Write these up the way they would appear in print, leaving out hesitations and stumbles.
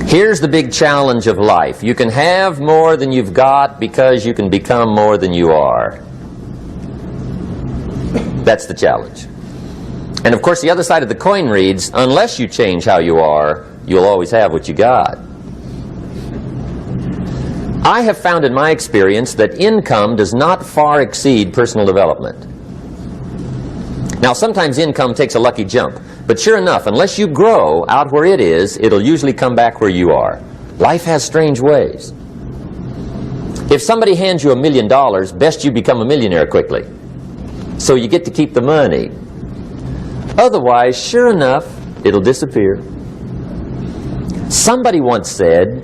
Here's the big challenge of life. You can have more than you've got because you can become more than you are. That's the challenge. And of course the other side of the coin reads, unless you change how you are, you'll always have what you got. I have found in my experience that income does not far exceed personal development. Now sometimes income takes a lucky jump, but sure enough, unless you grow out where it is, it'll usually come back where you are. Life has strange ways. If somebody hands you $1 million, best you become a millionaire quickly, so you get to keep the money. Otherwise, sure enough, it'll disappear. Somebody once said,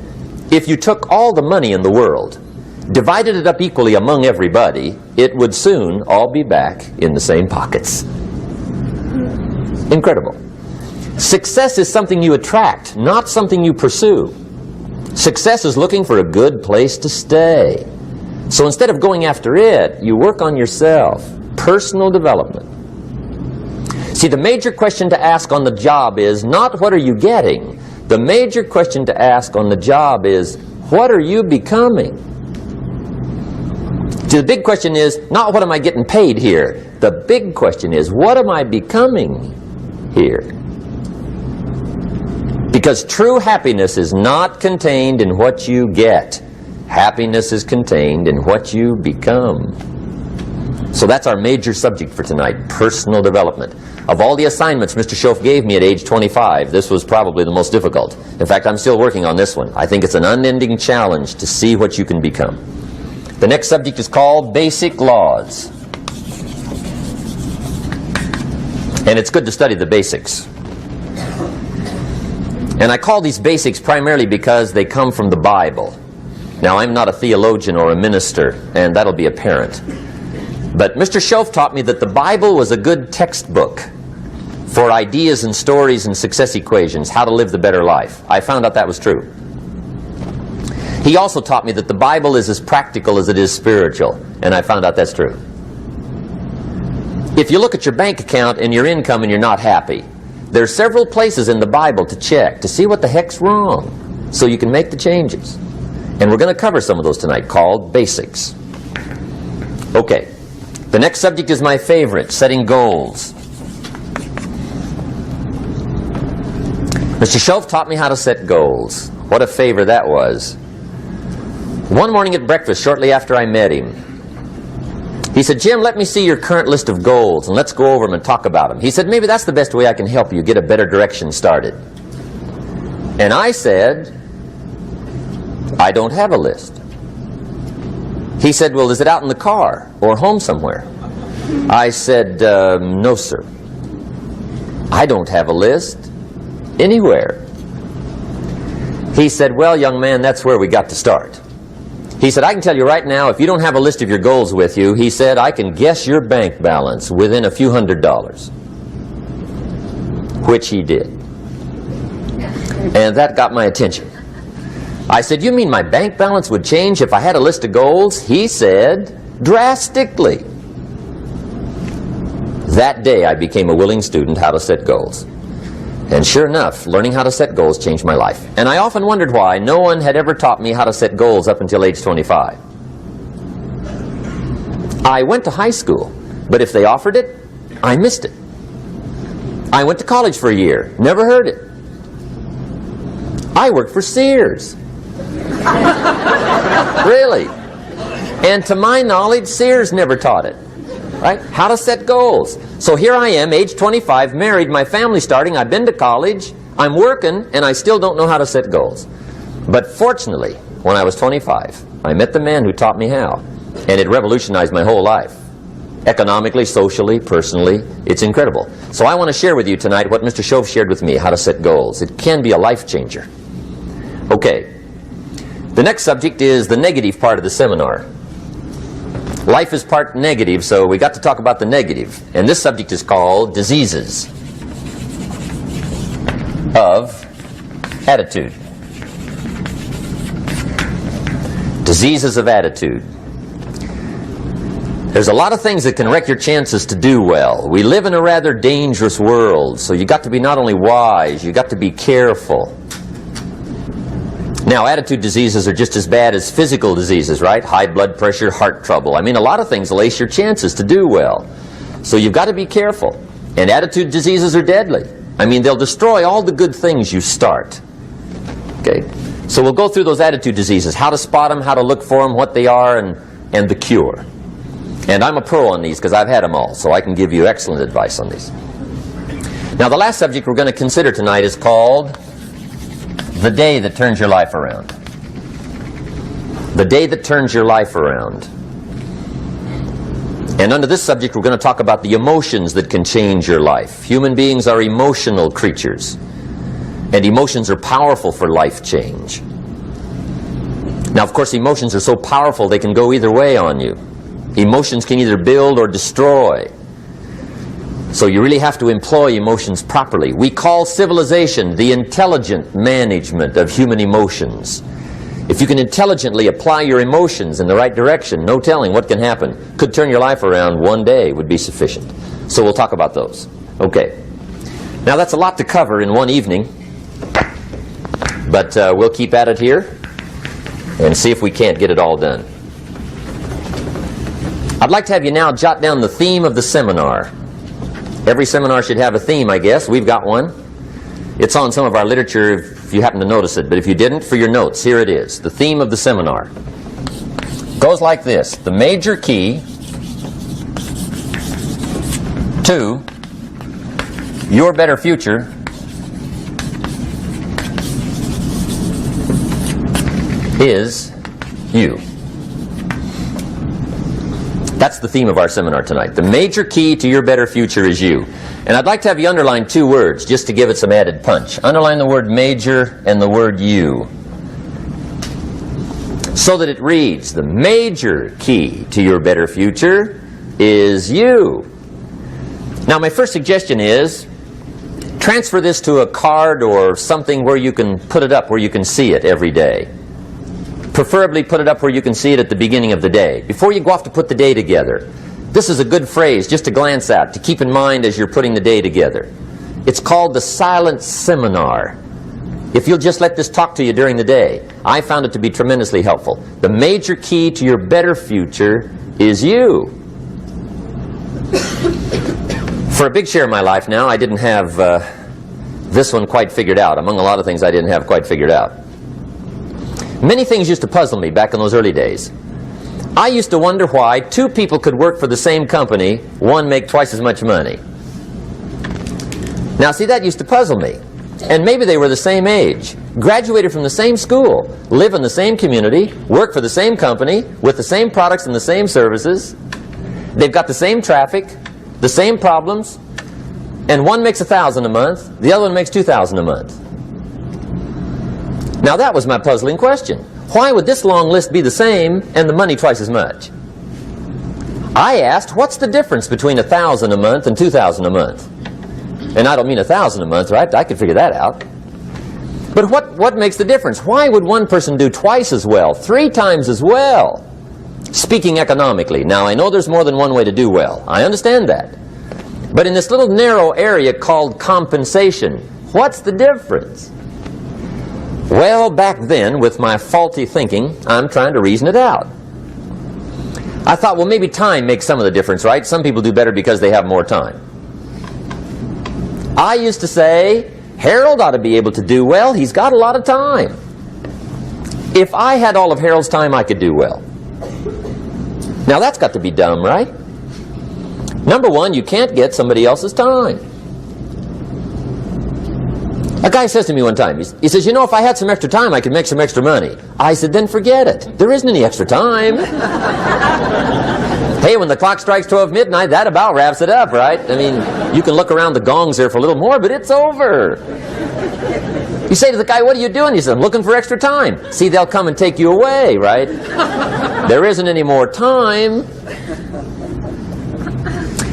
if you took all the money in the world, divided it up equally among everybody, it would soon all be back in the same pockets. Incredible. Success is something you attract, not something you pursue. Success is looking for a good place to stay. So instead of going after it, you work on yourself. Personal development. See, the major question to ask on the job is not what are you getting? The major question to ask on the job is what are you becoming? See, the big question is not what am I getting paid here? The big question is what am I becoming here? Because true happiness is not contained in what you get. Happiness is contained in what you become. So that's our major subject for tonight, personal development. Of all the assignments Mr. Schoaf gave me at age 25, this was probably the most difficult. In fact, I'm still working on this one. I think it's an unending challenge to see what you can become. The next subject is called Basic Laws. And it's good to study the basics. And I call these basics primarily because they come from the Bible. Now, I'm not a theologian or a minister, and that'll be apparent. But Mr. Schoaf taught me that the Bible was a good textbook for ideas and stories and success equations, how to live the better life. I found out that was true. He also taught me that the Bible is as practical as it is spiritual, and I found out that's true. If you look at your bank account and your income and you're not happy, there are several places in the Bible to check to see what the heck's wrong so you can make the changes. And we're going to cover some of those tonight, called basics. Okay. The next subject is my favorite, setting goals. Mr. Schoaf taught me how to set goals. What a favor that was. One morning at breakfast, shortly after I met him, he said, Jim, let me see your current list of goals and let's go over them and talk about them. He said, maybe that's the best way I can help you get a better direction started. And I said, I don't have a list. He said, well, is it out in the car or home somewhere? I said, no, sir. I don't have a list anywhere. He said, well, young man, that's where we got to start. He said, I can tell you right now, if you don't have a list of your goals with you, he said, I can guess your bank balance within a few $100s. Which he did. And that got my attention. I said, you mean my bank balance would change if I had a list of goals? He said, drastically. That day I became a willing student how to set goals. And sure enough, learning how to set goals changed my life. And I often wondered why no one had ever taught me how to set goals up until age 25. I went to high school, but if they offered it, I missed it. I went to college for a year, never heard it. I worked for Sears. Really. And to my knowledge, Sears never taught it. Right? How to set goals. So here I am, age 25, married, my family's starting, I've been to college, I'm working, and I still don't know how to set goals. But fortunately, when I was 25, I met the man who taught me how. And it revolutionized my whole life. Economically, socially, personally, it's incredible. So I want to share with you tonight what Mr. Schoaf shared with me, how to set goals. It can be a life changer. Okay. The next subject is the negative part of the seminar. Life is part negative, so we got to talk about the negative. And this subject is called diseases of attitude. Diseases of attitude. There's a lot of things that can wreck your chances to do well. We live in a rather dangerous world, so you got to be not only wise, you got to be careful. Now, attitude diseases are just as bad as physical diseases, right? High blood pressure, heart trouble. I mean, a lot of things lace your chances to do well. So you've got to be careful. And attitude diseases are deadly. I mean, they'll destroy all the good things you start. Okay? So we'll go through those attitude diseases, how to spot them, how to look for them, what they are, and the cure. And I'm a pro on these because I've had them all, so I can give you excellent advice on these. Now, the last subject we're going to consider tonight is called the day that turns your life around. The day that turns your life around. And under this subject, we're going to talk about the emotions that can change your life. Human beings are emotional creatures. And emotions are powerful for life change. Now, of course, emotions are so powerful they can go either way on you. Emotions can either build or destroy. So you really have to employ emotions properly. We call civilization the intelligent management of human emotions. If you can intelligently apply your emotions in the right direction, no telling what can happen. Could turn your life around one day would be sufficient. So we'll talk about those. Okay. Now that's a lot to cover in one evening. But we'll keep at it here and see if we can't get it all done. I'd like to have you now jot down the theme of the seminar. Every seminar should have a theme, I guess. We've got one. It's on some of our literature if you happen to notice it. But if you didn't, for your notes, here it is. The theme of the seminar goes like this. The major key to your better future is you. That's the theme of our seminar tonight. The major key to your better future is you. And I'd like to have you underline two words just to give it some added punch. Underline the word major and the word you. So that it reads, the major key to your better future is you. Now my first suggestion is, transfer this to a card or something where you can put it up, where you can see it every day. Preferably put it up where you can see it at the beginning of the day, before you go off to put the day together. This is a good phrase just to glance at, to keep in mind as you're putting the day together. It's called the silent seminar. If you'll just let this talk to you during the day, I found it to be tremendously helpful. The major key to your better future is you. For a big share of my life now, I didn't have this one quite figured out. Among a lot of things I didn't have quite figured out. Many things used to puzzle me back in those early days. I used to wonder why two people could work for the same company, one make twice as much money. Now see, that used to puzzle me. And maybe they were the same age, graduated from the same school, live in the same community, work for the same company, with the same products and the same services. They've got the same traffic, the same problems, and one makes $1,000 a month, the other one makes $2,000 a month. Now that was my puzzling question. Why would this long list be the same and the money twice as much? I asked, what's the difference between $1,000 a month and $2,000 a month? And I don't mean $1,000 a month, right? I could figure that out. But what makes the difference? Why would one person do twice as well, 3 times as well? Speaking economically. Now I know there's more than one way to do well. I understand that. But in this little narrow area called compensation, what's the difference? Well, back then, with my faulty thinking, I'm trying to reason it out. I thought, well, maybe time makes some of the difference, right? Some people do better because they have more time. I used to say, Harold ought to be able to do well. He's got a lot of time. If I had all of Harold's time, I could do well. Now, that's got to be dumb, right? Number one, you can't get somebody else's time. A guy says to me one time, he says, you know, if I had some extra time, I could make some extra money. I said, then forget it. There isn't any extra time. Hey, when the clock strikes 12 midnight, that about wraps it up, right? I mean, you can look around the gongs there for a little more, but it's over. You say to the guy, what are you doing? He says, I'm looking for extra time. See, they'll come and take you away, right? There isn't any more time.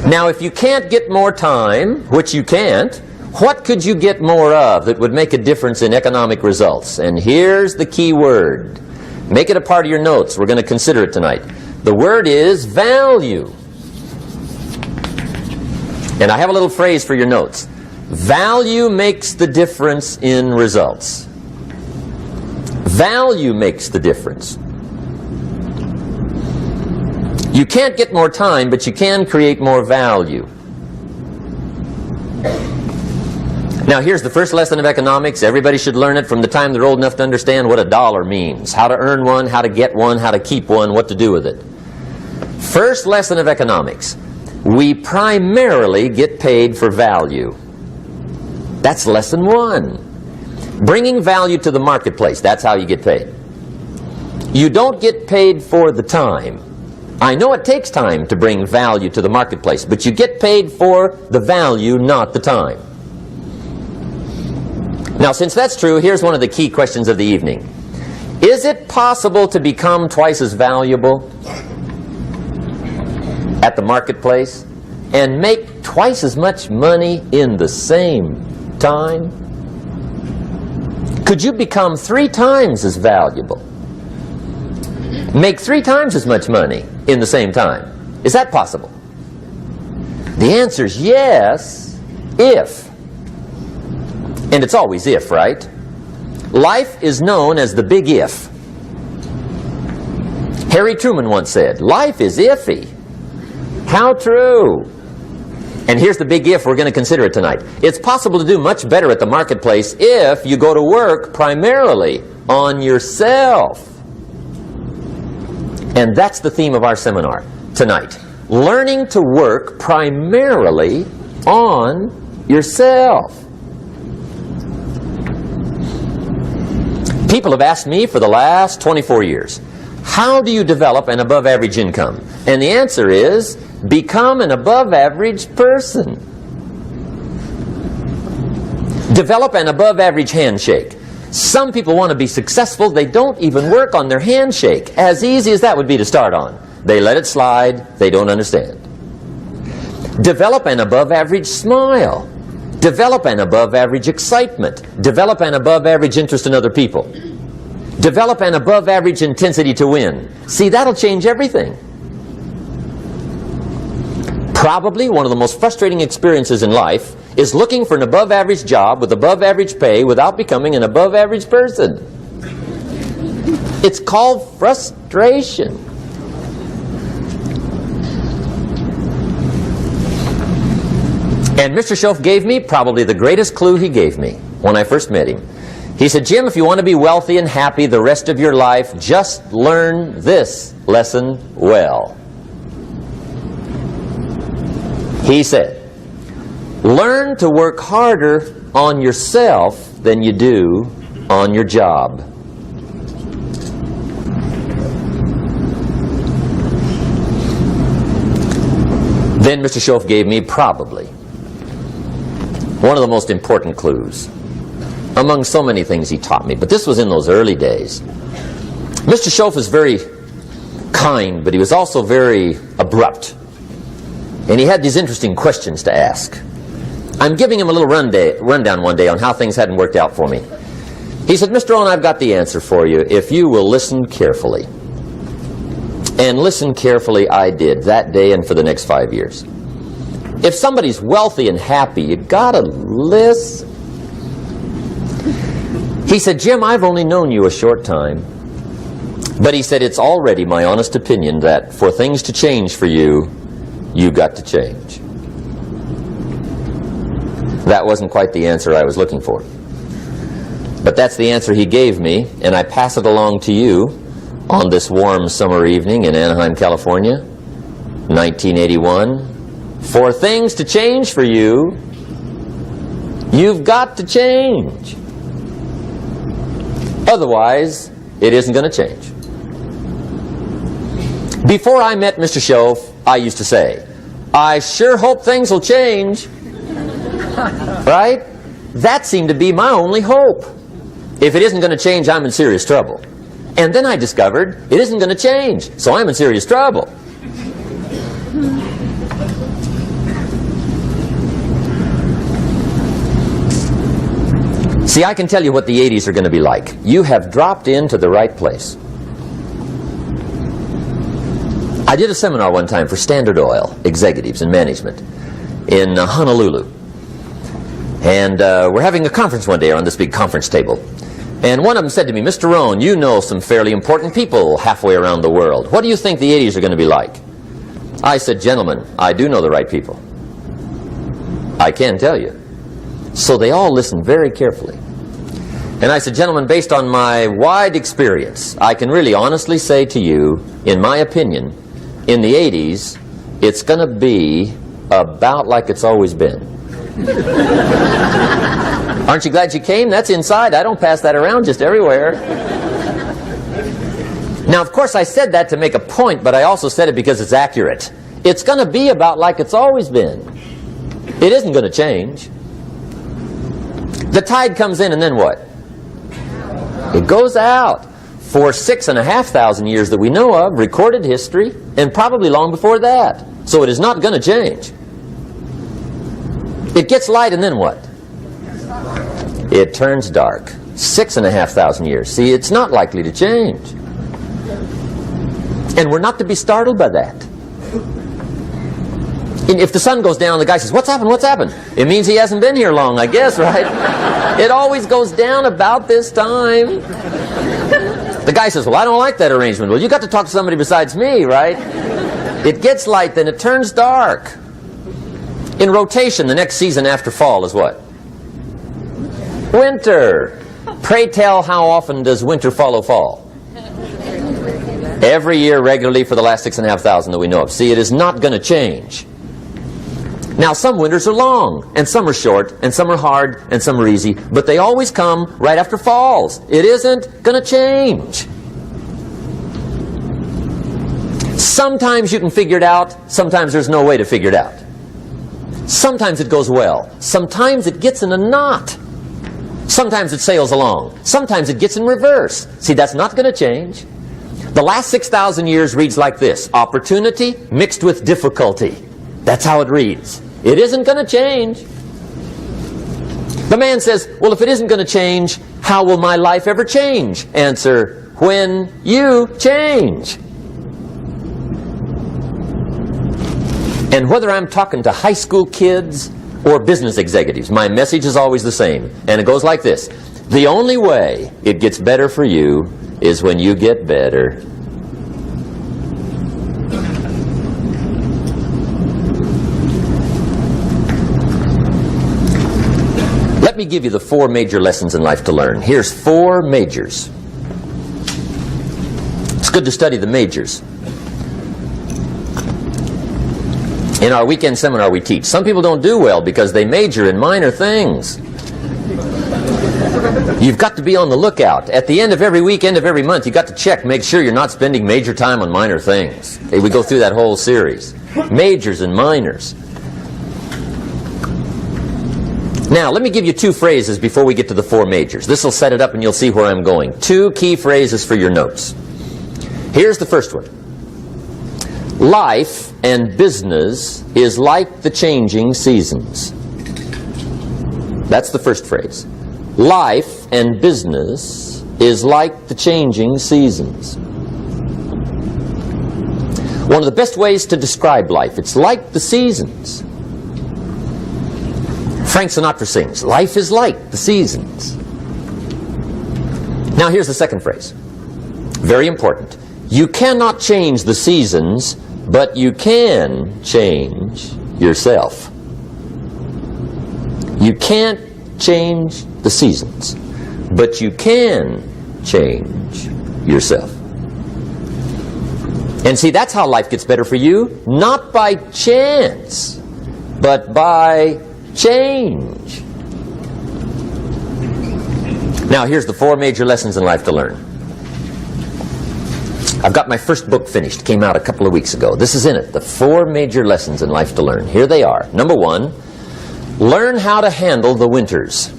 Now, if you can't get more time, which you can't, what could you get more of that would make a difference in economic results? And here's the key word. Make it a part of your notes. We're going to consider it tonight. The word is value. And I have a little phrase for your notes. Value makes the difference in results. Value makes the difference. You can't get more time, but you can create more value. Now here's the first lesson of economics. Everybody should learn it from the time they're old enough to understand what a dollar means. How to earn one, how to get one, how to keep one, what to do with it. First lesson of economics. We primarily get paid for value. That's lesson one. Bringing value to the marketplace, that's how you get paid. You don't get paid for the time. I know it takes time to bring value to the marketplace, but you get paid for the value, not the time. Now, since that's true, here's one of the key questions of the evening. Is it possible to become twice as valuable at the marketplace and make twice as much money in the same time? Could you become 3 times as valuable? Make 3 times as much money in the same time? Is that possible? The answer is yes, if. And it's always if, right? Life is known as the big if. Harry Truman once said, life is iffy. How true. And here's the big if we're going to consider it tonight. It's possible to do much better at the marketplace if you go to work primarily on yourself. And that's the theme of our seminar tonight. Learning to work primarily on yourself. People have asked me for the last 24 years, how do you develop an above-average income? And the answer is, become an above-average person. Develop an above-average handshake. Some people want to be successful, they don't even work on their handshake. As easy as that would be to start on. They let it slide, they don't understand. Develop an above-average smile. Develop an above-average excitement. Develop an above-average interest in other people. Develop an above-average intensity to win. See, that'll change everything. Probably one of the most frustrating experiences in life is looking for an above-average job with above-average pay without becoming an above-average person. It's called frustration. And Mr. Schoaf gave me probably the greatest clue he gave me when I first met him. He said, Jim, if you want to be wealthy and happy the rest of your life, just learn this lesson well. He said, learn to work harder on yourself than you do on your job. Then Mr. Schoaf gave me probably one of the most important clues among so many things he taught me, but this was in those early days. Mr. Schoaf was very kind, but he was also very abrupt. And he had these interesting questions to ask. I'm giving him a little rundown one day on how things hadn't worked out for me. He said, Mr. Rohn, I've got the answer for you if you will listen carefully. And listen carefully I did that day and for the next 5 years. If somebody's wealthy and happy, you gotta listen. He said, Jim, I've only known you a short time. But he said, it's already my honest opinion that for things to change for you, you've got to change. That wasn't quite the answer I was looking for. But that's the answer he gave me, and I pass it along to you on this warm summer evening in Anaheim, California, 1981. For things to change for you, you've got to change. Otherwise, it isn't going to change. Before I met Mr. Schoaf, I used to say, I sure hope things will change. Right? That seemed to be my only hope. If it isn't going to change, I'm in serious trouble. And then I discovered it isn't going to change, so I'm in serious trouble. See, I can tell you what the 80s are going to be like. You have dropped into the right place. I did a seminar one time for Standard Oil executives and management in Honolulu. And we're having a conference one day on this big conference table. And one of them said to me, Mr. Rohn, you know some fairly important people halfway around the world. What do you think the 80s are going to be like? I said, gentlemen, I do know the right people. I can tell you. So they all listened very carefully. And I said, gentlemen, based on my wide experience, I can really honestly say to you, in my opinion, in the 80s, it's going to be about like it's always been. Aren't you glad you came? That's inside. I don't pass that around just everywhere. Now, of course, I said that to make a point, but I also said it because it's accurate. It's going to be about like it's always been. It isn't going to change. The tide comes in, and then what? It goes out. For 6,500 years that we know of, recorded history, and probably long before that. So it is not going to change. It gets light, and then what? It turns dark. 6,500 years. See, it's not likely to change. And we're not to be startled by that. And if the sun goes down, the guy says, what's happened, what's happened? It means he hasn't been here long, I guess, right? It always goes down about this time. The guy says, well, I don't like that arrangement. Well, you got to talk to somebody besides me, right? It gets light, then it turns dark. In rotation, the next season after fall is what? Winter. Pray tell, how often does winter follow fall? Every year regularly for the last 6,500 that we know of. See, it is not going to change. Now, some winters are long, and some are short, and some are hard, and some are easy, but they always come right after falls. It isn't going to change. Sometimes you can figure it out, sometimes there's no way to figure it out. Sometimes it goes well, sometimes it gets in a knot. Sometimes it sails along, sometimes it gets in reverse. See, that's not going to change. The last 6,000 years reads like this: opportunity mixed with difficulty. That's how it reads. It isn't going to change. The man says, well, if it isn't going to change, how will my life ever change? Answer, when you change. And whether I'm talking to high school kids or business executives, my message is always the same. And it goes like this: the only way it gets better for you is when you get better. Let me give you the 4 major lessons in life to learn. Here's 4 majors. It's good to study the majors. In our weekend seminar we teach, some people don't do well because they major in minor things. You've got to be on the lookout. At the end of every week, end of every month, you've got to check, make sure you're not spending major time on minor things. Okay, we go through that whole series. Majors and minors. Now, let me give you 2 phrases before we get to the 4 majors. This will set it up and you'll see where I'm going. 2 key phrases for your notes. Here's the first one. Life and business is like the changing seasons. That's the first phrase. Life and business is like the changing seasons. One of the best ways to describe life, it's like the seasons. Frank Sinatra sings, life is like the seasons. Now here's the second phrase. Very important. You cannot change the seasons, but you can change yourself. You can't change the seasons, but you can change yourself. And see, that's how life gets better for you, not by chance, but by change. Now, here's the 4 major lessons in life to learn. I've got my first book finished. Came out a couple of weeks ago. This is in it. The 4 major lessons in life to learn. Here they are. Number 1, learn how to handle the winters.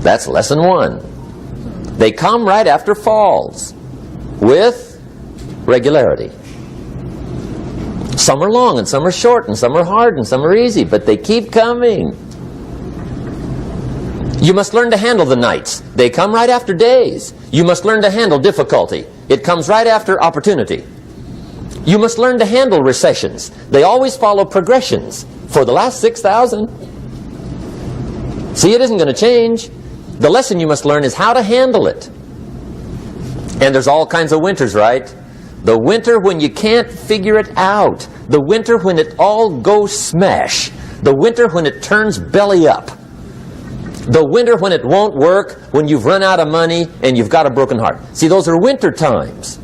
That's lesson 1. They come right after falls with regularity. Some are long and some are short and some are hard and some are easy, but they keep coming. You must learn to handle the nights. They come right after days. You must learn to handle difficulty. It comes right after opportunity. You must learn to handle recessions. They always follow progressions. For the last 6,000. See, it isn't going to change. The lesson you must learn is how to handle it. And there's all kinds of winters, right? The winter when you can't figure it out. The winter when it all goes smash. The winter when it turns belly up. The winter when it won't work, when you've run out of money and you've got a broken heart. See, those are winter times.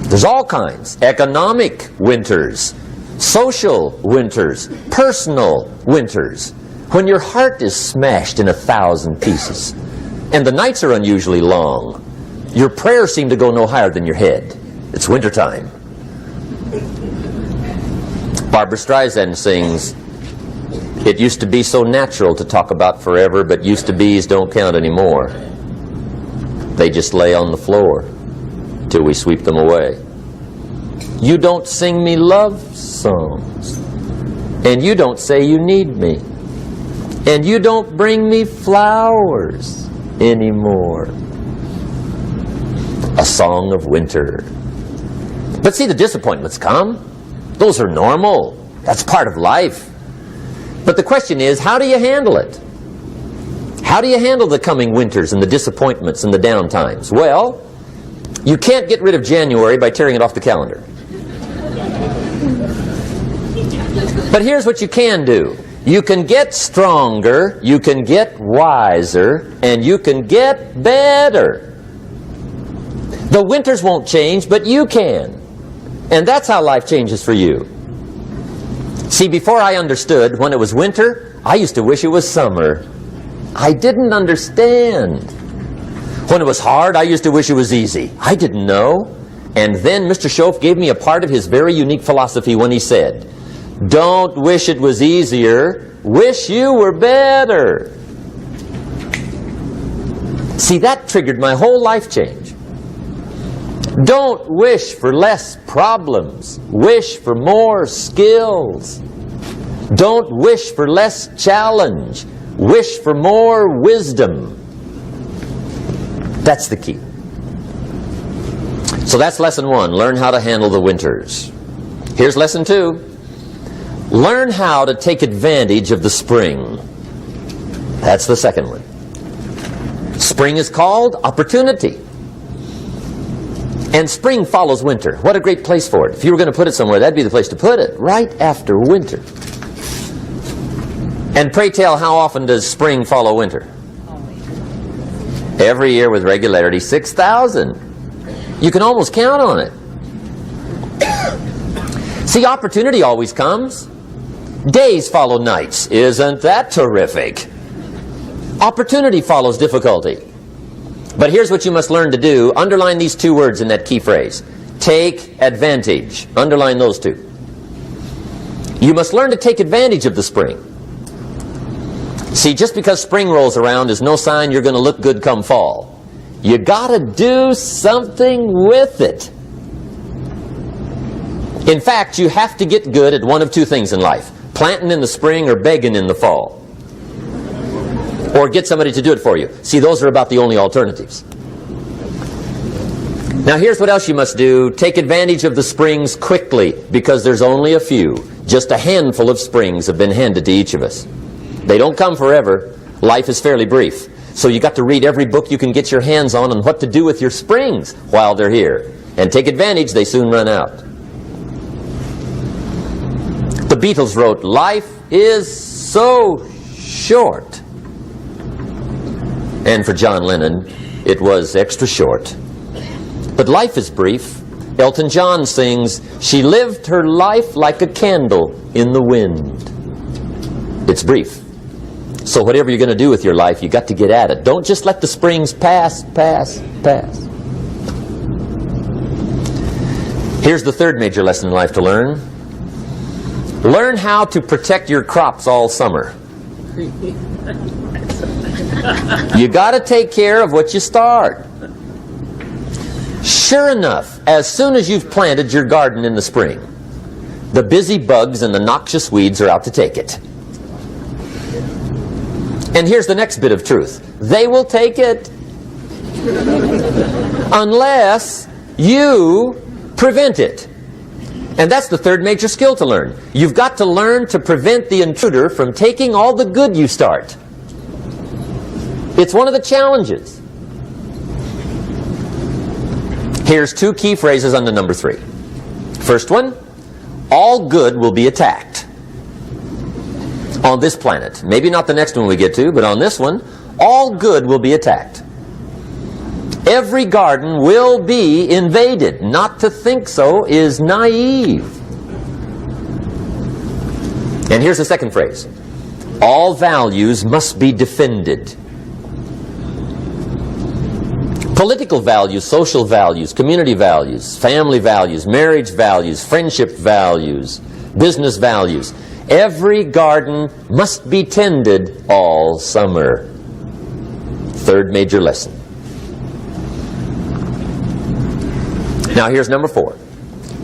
There's all kinds. Economic winters, social winters, personal winters. When your heart is smashed in 1,000 pieces and the nights are unusually long, your prayers seem to go no higher than your head. It's wintertime. Barbra Streisand sings, "It used to be so natural to talk about forever, but used to be's don't count anymore. They just lay on the floor till we sweep them away. You don't sing me love songs, and you don't say you need me, and you don't bring me flowers anymore." A song of winter. But see, the disappointments come. Those are normal. That's part of life. But the question is, how do you handle it? How do you handle the coming winters and the disappointments and the down times? Well, you can't get rid of January by tearing it off the calendar. But here's what you can do. You can get stronger, you can get wiser, and you can get better. The winters won't change, but you can. And that's how life changes for you. See, before I understood, when it was winter, I used to wish it was summer. I didn't understand. When it was hard, I used to wish it was easy. I didn't know. And then Mr. Schoaf gave me a part of his very unique philosophy when he said, "Don't wish it was easier, wish you were better." See, that triggered my whole life change. Don't wish for less problems. Wish for more skills. Don't wish for less challenge. Wish for more wisdom. That's the key. So that's lesson 1. Learn how to handle the winters. Here's lesson 2. Learn how to take advantage of the spring. That's the second one. Spring is called opportunity. And spring follows winter. What a great place for it. If you were going to put it somewhere, that'd be the place to put it, right after winter. And pray tell, how often does spring follow winter? Every year with regularity, 6,000. You can almost count on it. See, opportunity always comes. Days follow nights. Isn't that terrific? Opportunity follows difficulty. But here's what you must learn to do. Underline these 2 words in that key phrase. Take advantage. Underline those 2. You must learn to take advantage of the spring. See, just because spring rolls around is no sign you're going to look good come fall. You got to do something with it. In fact, you have to get good at one of 2 things in life. Planting in the spring or begging in the fall. Or get somebody to do it for you. See, those are about the only alternatives. Now here's what else you must do. Take advantage of the springs quickly, because there's only a few. Just a handful of springs have been handed to each of us. They don't come forever. Life is fairly brief. So you got to read every book you can get your hands on what to do with your springs while they're here. And take advantage, they soon run out. The Beatles wrote, "Life is so short." And for John Lennon, it was extra short. But life is brief. Elton John sings, "She lived her life like a candle in the wind." It's brief. So whatever you're going to do with your life, you got to get at it. Don't just let the springs pass. Here's the third major lesson in life to learn. Learn how to protect your crops all summer. You got to take care of what you start. Sure enough, as soon as you've planted your garden in the spring, the busy bugs and the noxious weeds are out to take it. And here's the next bit of truth. They will take it unless you prevent it. And that's the third major skill to learn. You've got to learn to prevent the intruder from taking all the good you start. It's one of the challenges. Here's two key phrases under number 3. First one, all good will be attacked on this planet. Maybe not the next one we get to, but on this one, all good will be attacked. Every garden will be invaded. Not to think so is naive. And here's the second phrase. All values must be defended. Political values, social values, community values, family values, marriage values, friendship values, business values. Every garden must be tended all summer. Third major lesson. Now here's number 4.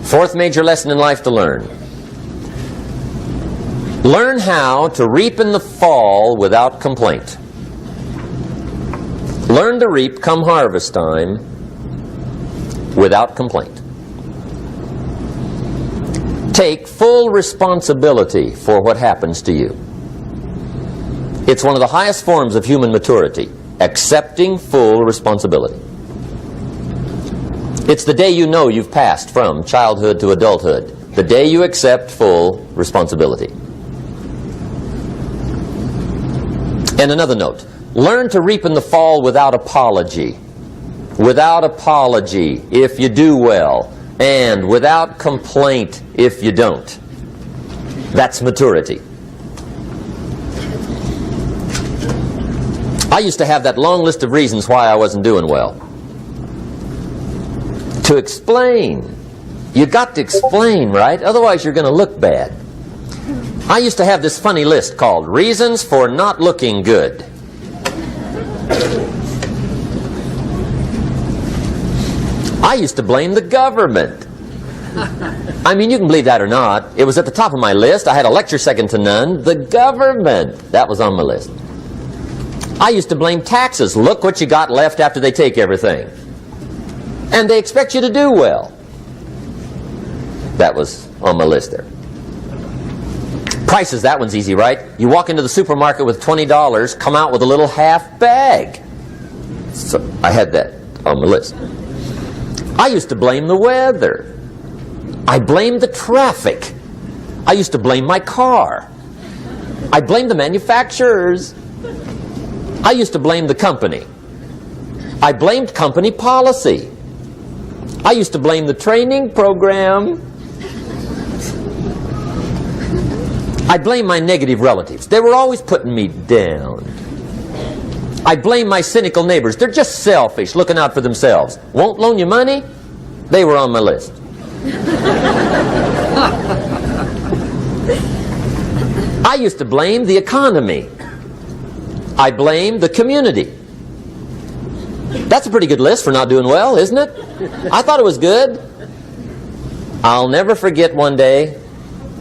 Fourth major lesson in life to learn. Learn how to reap in the fall without complaint. Learn to reap come harvest time without complaint. Take full responsibility for what happens to you. It's one of the highest forms of human maturity, accepting full responsibility. It's the day you know you've passed from childhood to adulthood, the day you accept full responsibility. And another note, learn to reap in the fall without apology. Without apology if you do well, and without complaint if you don't. That's maturity. I used to have that long list of reasons why I wasn't doing well. To explain. You got to explain, right? Otherwise you're going to look bad. I used to have this funny list called Reasons for Not Looking Good. I used to blame the government. I mean, you can believe that or not. It was at the top of my list. I had a lecture second to none. The government. That was on my list. I used to blame taxes. Look what you got left after they take everything. And they expect you to do well. That was on my list there. Prices, that one's easy, right? You walk into the supermarket with $20, come out with a little half bag. So I had that on my list. I used to blame the weather. I blamed the traffic. I used to blame my car. I blamed the manufacturers. I used to blame the company. I blamed company policy. I used to blame the training program. I blame my negative relatives. They were always putting me down. I blame my cynical neighbors. They're just selfish, looking out for themselves. Won't loan you money? They were on my list. I used to blame the economy. I blamed the community. That's a pretty good list for not doing well, isn't it? I thought it was good. I'll never forget one day,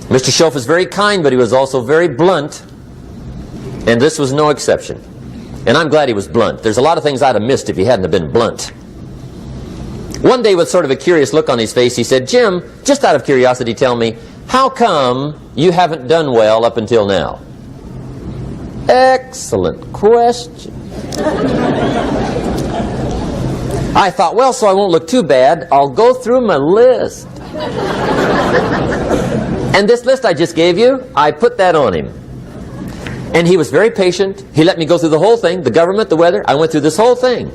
Mr. Schoaf was very kind, but he was also very blunt. And this was no exception. And I'm glad he was blunt. There's a lot of things I'd have missed if he hadn't have been blunt. One day, with sort of a curious look on his face, he said, Jim, just out of curiosity, tell me, how come you haven't done well up until now? Excellent question. I thought, well, so I won't look too bad, I'll go through my list. And this list I just gave you, I put that on him. And he was very patient. He let me go through the whole thing, the government, the weather. I went through this whole thing.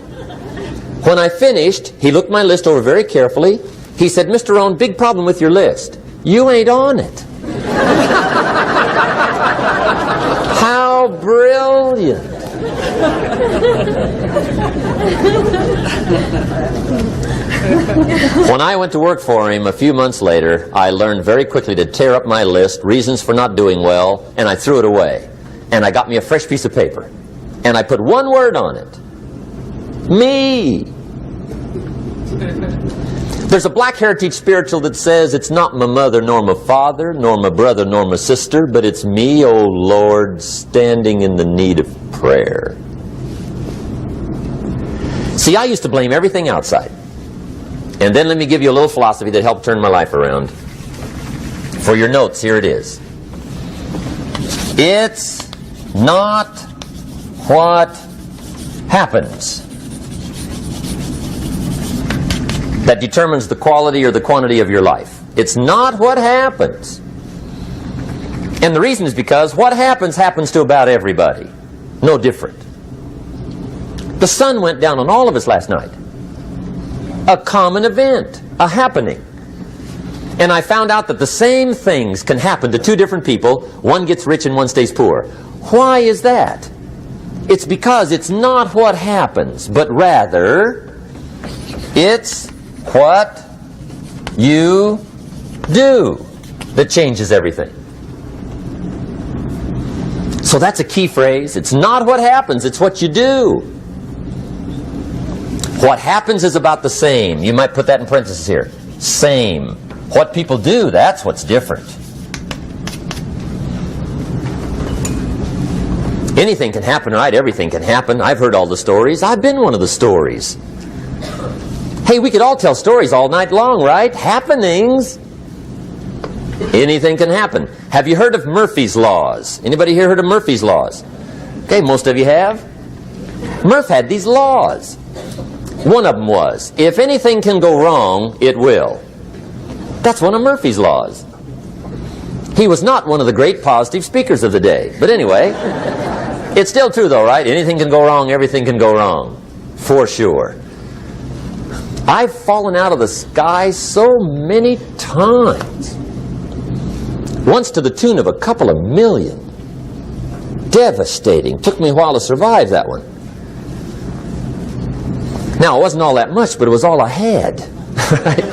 When I finished, he looked my list over very carefully. He said, Mr. Rohn, big problem with your list. You ain't on it. How brilliant. When I went to work for him a few months later, I learned very quickly to tear up my list, reasons for not doing well, and I threw it away. And I got me a fresh piece of paper. And I put one word on it. Me. There's a Black Heritage spiritual that says, it's not my mother nor my father, nor my brother nor my sister, but it's me, O Lord, standing in the need of prayer. See, I used to blame everything outside. And then let me give you a little philosophy that helped turn my life around. For your notes, here it is. It's not what happens that determines the quality or the quantity of your life. It's not what happens. And the reason is because what happens happens to about everybody. No different. The sun went down on all of us last night. A common event, a happening. And I found out that the same things can happen to two different people. One gets rich and one stays poor. Why is that? It's because it's not what happens, but rather it's what you do that changes everything. So that's a key phrase. It's not what happens, it's what you do. What happens is about the same. You might put that in parentheses here. Same. What people do, that's what's different. Anything can happen, right? Everything can happen. I've heard all the stories. I've been one of the stories. Hey, we could all tell stories all night long, right? Happenings. Anything can happen. Have you heard of Murphy's Laws? Anybody here heard of Murphy's Laws? Okay, most of you have. Murph had these laws. One of them was, if anything can go wrong, it will. That's one of Murphy's Laws. He was not one of the great positive speakers of the day. But anyway, it's still true though, right? Anything can go wrong, everything can go wrong. For sure. I've fallen out of the sky so many times. Once to the tune of a couple of million. Devastating. Took me a while to survive that one. Now, it wasn't all that much, but it was all I had. Right?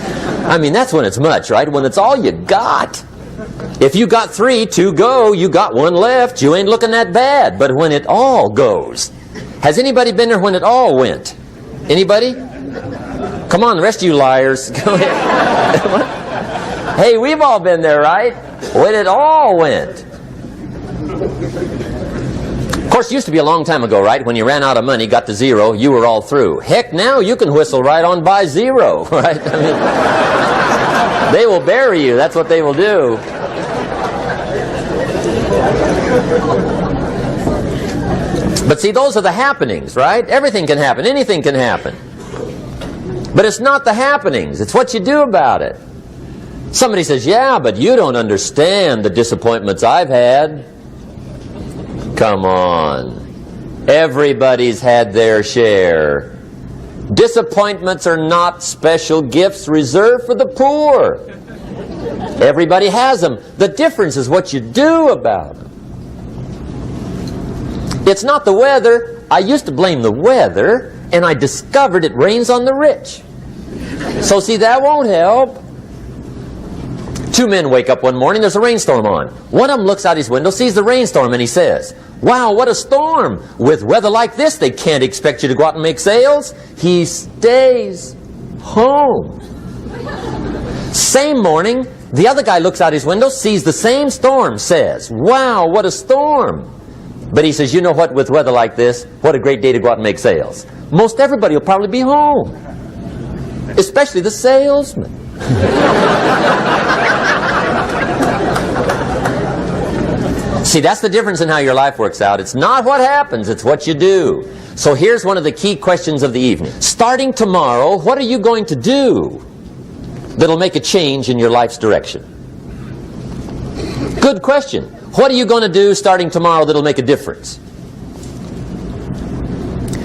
I mean, that's when it's much, right? When it's all you got. If you got 3, 2 go, you got 1 left, you ain't looking that bad. But when it all goes. Has anybody been there when it all went? Anybody? Come on, the rest of you liars. Go ahead. Hey, we've all been there, right? When it all went. Of course, it used to be a long time ago, right? When you ran out of money, got to 0, you were all through. Heck, now you can whistle right on by 0, right? I mean, they will bury you. That's what they will do. But see, those are the happenings, right? Everything can happen. Anything can happen. But it's not the happenings. It's what you do about it. Somebody says, yeah, but you don't understand the disappointments I've had. Come on. Everybody's had their share. Disappointments are not special gifts reserved for the poor. Everybody has them. The difference is what you do about them. It's not the weather. I used to blame the weather, and I discovered it rains on the rich. So see, that won't help. 2 men wake up one morning, there's a rainstorm on. One of them looks out his window, sees the rainstorm, and he says, wow, what a storm. With weather like this, they can't expect you to go out and make sales. He stays home. Same morning, the other guy looks out his window, sees the same storm, says, wow, what a storm. But he says, you know what, with weather like this, what a great day to go out and make sales. Most everybody will probably be home. Especially the salesman. See, that's the difference in how your life works out. It's not what happens, it's what you do. So here's one of the key questions of the evening. Starting tomorrow, what are you going to do that'll make a change in your life's direction? Good question. What are you going to do starting tomorrow that'll make a difference?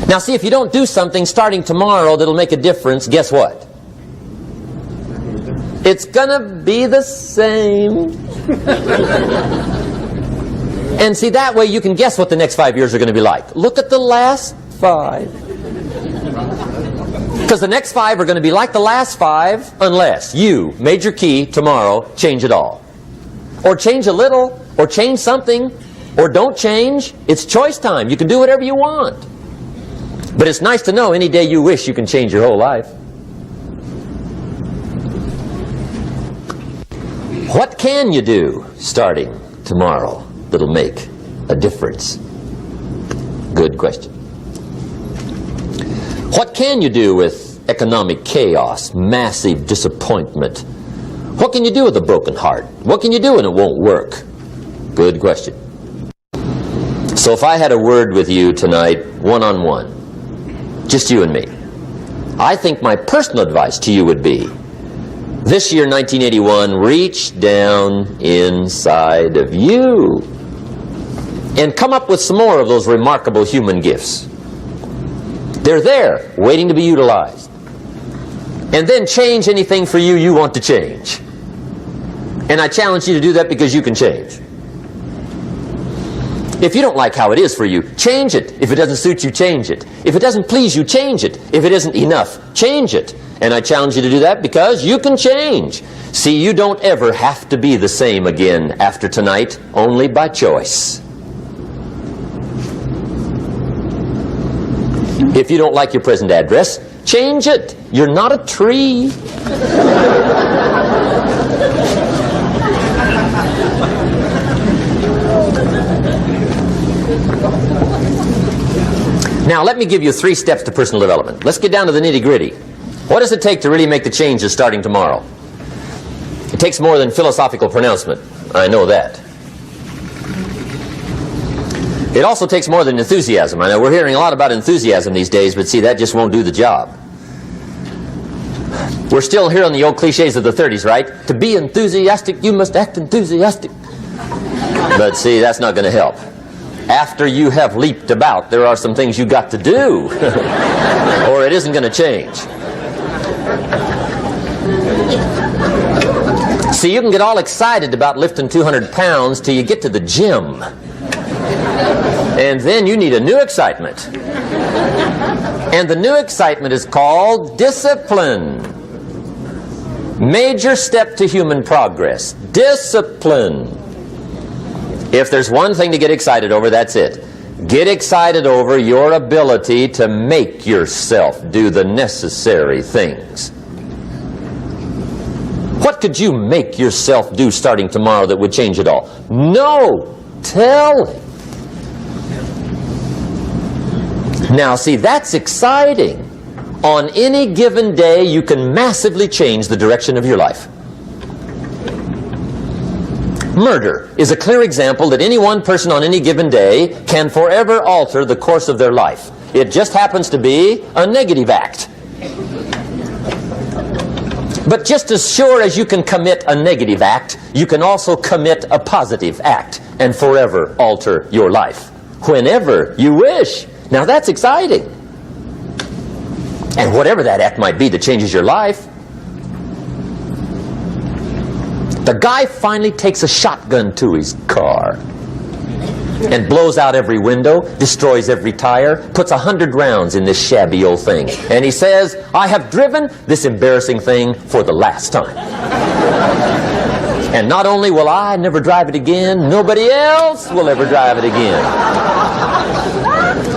Now see, if you don't do something starting tomorrow that'll make a difference, guess what? It's gonna be the same. And see, that way you can guess what the next 5 years are going to be like. Look at the last 5. Because the next 5 are going to be like the last 5 unless you, major key, tomorrow, change it all. Or change a little, or change something, or don't change. It's choice time. You can do whatever you want. But it's nice to know any day you wish you can change your whole life. What can you do starting tomorrow that'll make a difference? Good question. What can you do with economic chaos, massive disappointment? What can you do with a broken heart? What can you do when it won't work? Good question. So if I had a word with you tonight, one-on-one, Just you and me. I think my personal advice to you would be, this year, 1981, reach down inside of you and come up with some more of those remarkable human gifts. They're there, waiting to be utilized. And then change anything for you you want to change. And I challenge you to do that because you can change. If you don't like how it is for you, change it. If it doesn't suit you, change it. If it doesn't please you, change it. If it isn't enough, change it. And I challenge you to do that because you can change. See, you don't ever have to be the same again after tonight, only by choice. If you don't like your present address, change it. You're not a tree. Now, let me give you 3 steps to personal development. Let's get down to the nitty-gritty. What does it take to really make the changes starting tomorrow? It takes more than philosophical pronouncement. I know that. It also takes more than enthusiasm. I know we're hearing a lot about enthusiasm these days, but see, that just won't do the job. We're still hearing the old cliches of the 30s, right? To be enthusiastic, you must act enthusiastic. But see, that's not going to help. After you have leaped about, there are some things you got to do, or it isn't going to change. See, you can get all excited about lifting 200 pounds till you get to the gym. And then you need a new excitement. And the new excitement is called discipline. Major step to human progress. Discipline. If there's one thing to get excited over, that's it. Get excited over your ability to make yourself do the necessary things. What could you make yourself do starting tomorrow that would change it all? No! Tell him. Now, see, that's exciting. On any given day, you can massively change the direction of your life. Murder is a clear example that any one person on any given day can forever alter the course of their life. It just happens to be a negative act. But just as sure as you can commit a negative act, you can also commit a positive act and forever alter your life. Whenever you wish. Now that's exciting. And whatever that act might be that changes your life. The guy finally takes a shotgun to his car and blows out every window, destroys every tire, puts 100 rounds in this shabby old thing. And he says, I have driven this embarrassing thing for the last time. And not only will I never drive it again, nobody else will ever drive it again.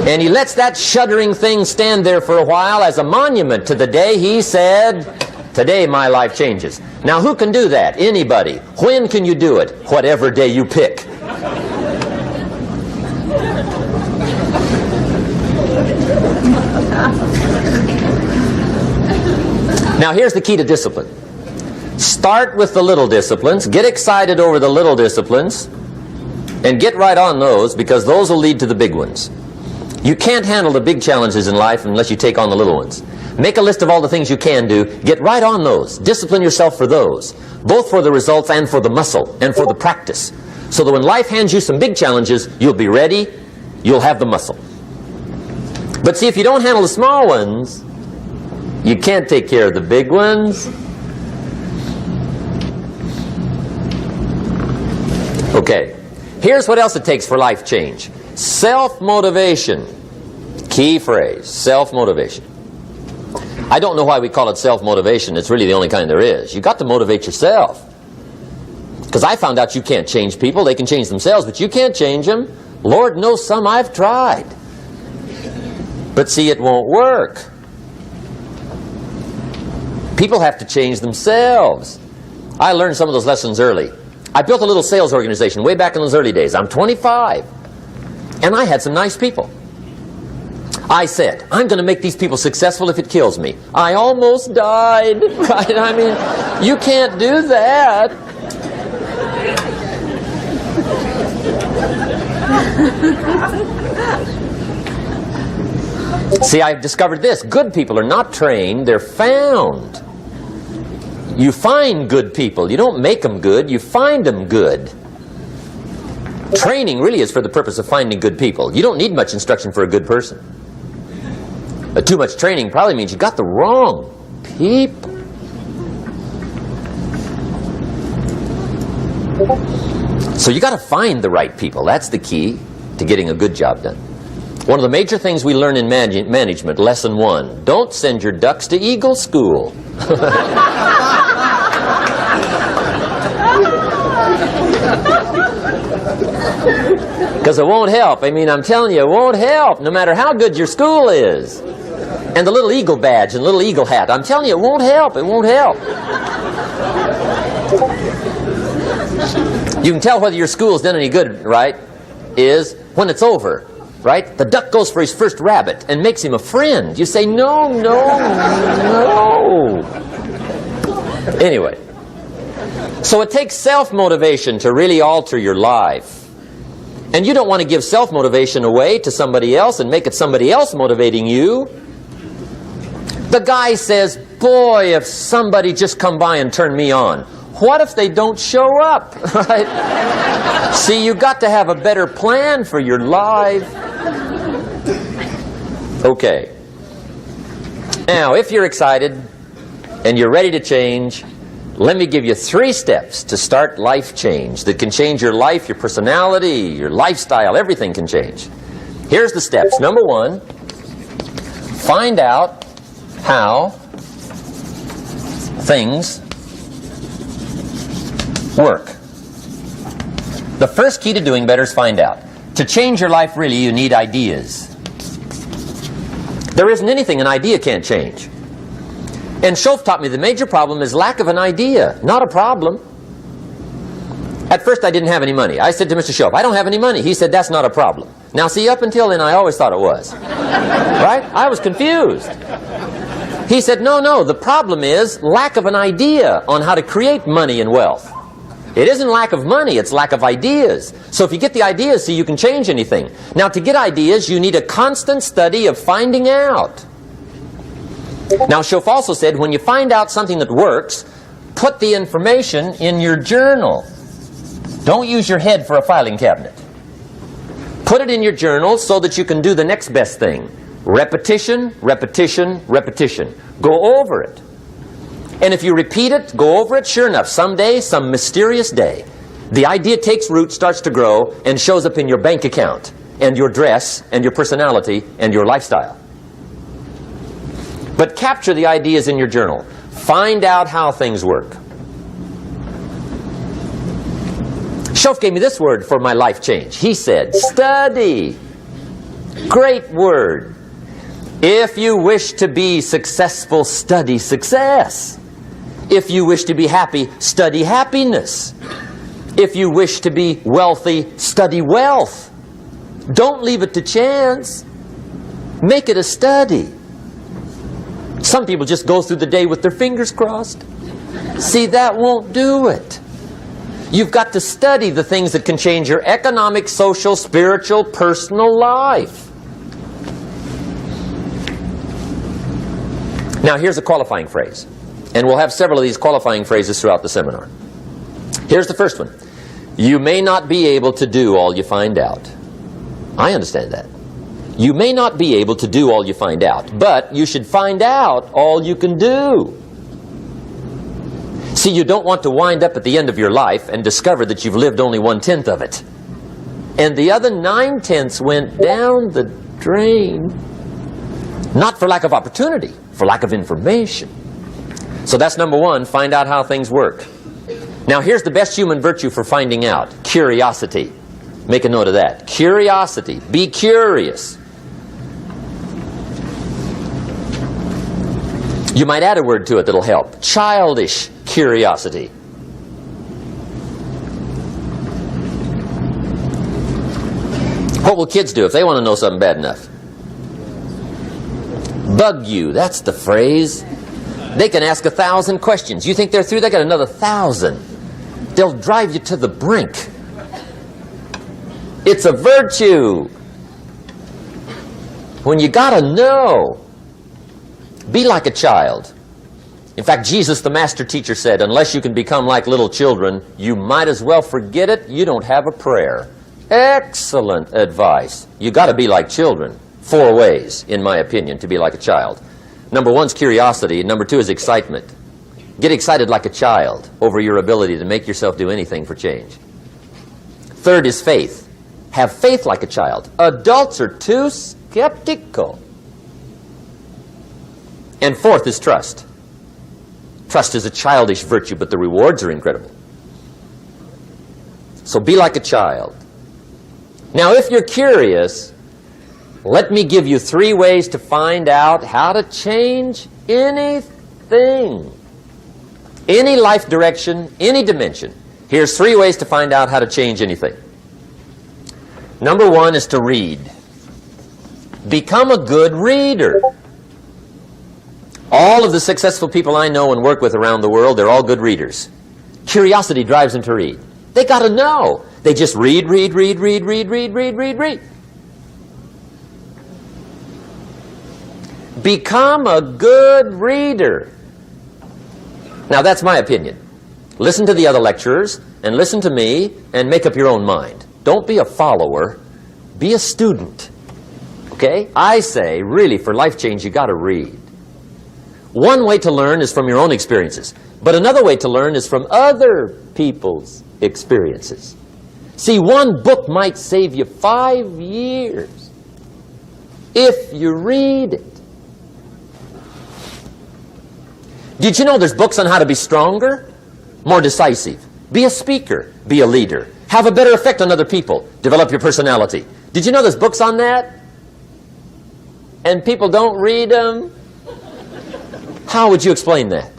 And he lets that shuddering thing stand there for a while as a monument to the day he said, today my life changes. Now who can do that? Anybody. When can you do it? Whatever day you pick. Now here's the key to discipline. Start with the little disciplines, get excited over the little disciplines, and get right on those because those will lead to the big ones. You can't handle the big challenges in life unless you take on the little ones. Make a list of all the things you can do, get right on those, discipline yourself for those, both for the results and for the muscle and for the practice, so that when life hands you some big challenges, you'll be ready, you'll have the muscle. But see, if you don't handle the small ones, you can't take care of the big ones. Okay, here's what else it takes for life change. Self-motivation. Key phrase, self-motivation. I don't know why we call it self-motivation. It's really the only kind there is. You got to motivate yourself. Because I found out you can't change people. They can change themselves, but you can't change them. Lord knows some I've tried. But see, it won't work. People have to change themselves. I learned some of those lessons early. I built a little sales organization way back in those early days. I'm 25. And I had some nice people. I said, I'm going to make these people successful if it kills me. I almost died. Right? I mean, you can't do that. See, I've discovered this. Good people are not trained, they're found. You find good people. You don't make them good, you find them good. Training really is for the purpose of finding good people. You don't need much instruction for a good person. But too much training probably means you got the wrong people. So you got to find the right people. That's the key to getting a good job done. One of the major things we learn in management, lesson 1, don't send your ducks to Eagle School. Because it won't help. I mean, I'm telling you, it won't help no matter how good your school is. And the little eagle badge and little eagle hat, I'm telling you, it won't help. It won't help. You can tell whether your school's done any good, right, is when it's over, right? The duck goes for his first rabbit and makes him a friend. You say, no, no, no. Anyway, so it takes self-motivation to really alter your life. And you don't want to give self-motivation away to somebody else and make it somebody else motivating you. The guy says, boy, if somebody just come by and turn me on. What if they don't show up? Right? See, you got to have a better plan for your life. Okay. Now, if you're excited and you're ready to change, let me give you 3 steps to start life change that can change your life, your personality, your lifestyle, everything can change. Here's the steps. Number 1, find out how things work. The first key to doing better is find out. To change your life, really, you need ideas. There isn't anything an idea can't change. And Schoaf taught me the major problem is lack of an idea, not a problem. At first I didn't have any money. I said to Mr. Schoaf, I don't have any money. He said, that's not a problem. Now see, up until then I always thought it was. Right? I was confused. He said, no, no, the problem is lack of an idea on how to create money and wealth. It isn't lack of money, it's lack of ideas. So if you get the ideas, see, you can change anything. Now to get ideas, you need a constant study of finding out. Now, Schoaf also said, when you find out something that works, put the information in your journal. Don't use your head for a filing cabinet. Put it in your journal so that you can do the next best thing. Repetition, repetition, repetition. Go over it. And if you repeat it, go over it, sure enough, someday, some mysterious day, the idea takes root, starts to grow, and shows up in your bank account, and your dress, and your personality, and your lifestyle. But capture the ideas in your journal. Find out how things work. Schoaf gave me this word for my life change. He said, study. Great word. If you wish to be successful, study success. If you wish to be happy, study happiness. If you wish to be wealthy, study wealth. Don't leave it to chance. Make it a study. Some people just go through the day with their fingers crossed. See, that won't do it. You've got to study the things that can change your economic, social, spiritual, personal life. Now, here's a qualifying phrase. And we'll have several of these qualifying phrases throughout the seminar. Here's the first one. You may not be able to do all you find out. I understand that. You may not be able to do all you find out, but you should find out all you can do. See, you don't want to wind up at the end of your life and discover that you've lived only 1/10 of it. And the other 9/10 went down the drain. Not for lack of opportunity, for lack of information. So that's number 1, find out how things work. Now here's the best human virtue for finding out. Curiosity. Make a note of that. Curiosity. Be curious. You might add a word to it that'll help. Childish curiosity. What will kids do if they want to know something bad enough? Bug you. That's the phrase. They can ask 1,000 questions. You think they're through? They got another 1,000. They'll drive you to the brink. It's a virtue. When you gotta know, be like a child. In fact, Jesus, the master teacher, said, unless you can become like little children, you might as well forget it. You don't have a prayer. Excellent advice. You got to be like children. 4 ways, in my opinion, to be like a child. Number 1 is curiosity. Number 2 is excitement. Get excited like a child over your ability to make yourself do anything for change. 3rd is faith. Have faith like a child. Adults are too skeptical. And 4th is trust. Trust is a childish virtue, but the rewards are incredible. So be like a child. Now, if you're curious, let me give you 3 ways to find out how to change anything. Any life direction, any dimension. Here's 3 ways to find out how to change anything. Number 1 is to read. Become a good reader. All of the successful people I know and work with around the world, they're all good readers. Curiosity drives them to read. They got to know. They just read. Become a good reader. Now, that's my opinion. Listen to the other lecturers, and listen to me, and make up your own mind. Don't be a follower. Be a student. Okay? I say, really, for life change, you got to read. One way to learn is from your own experiences, but another way to learn is from other people's experiences. See, one book might save you 5 years if you read it. Did you know there's books on how to be stronger, more decisive, be a speaker, be a leader, have a better effect on other people, develop your personality? Did you know there's books on that? And people don't read them? How would you explain that?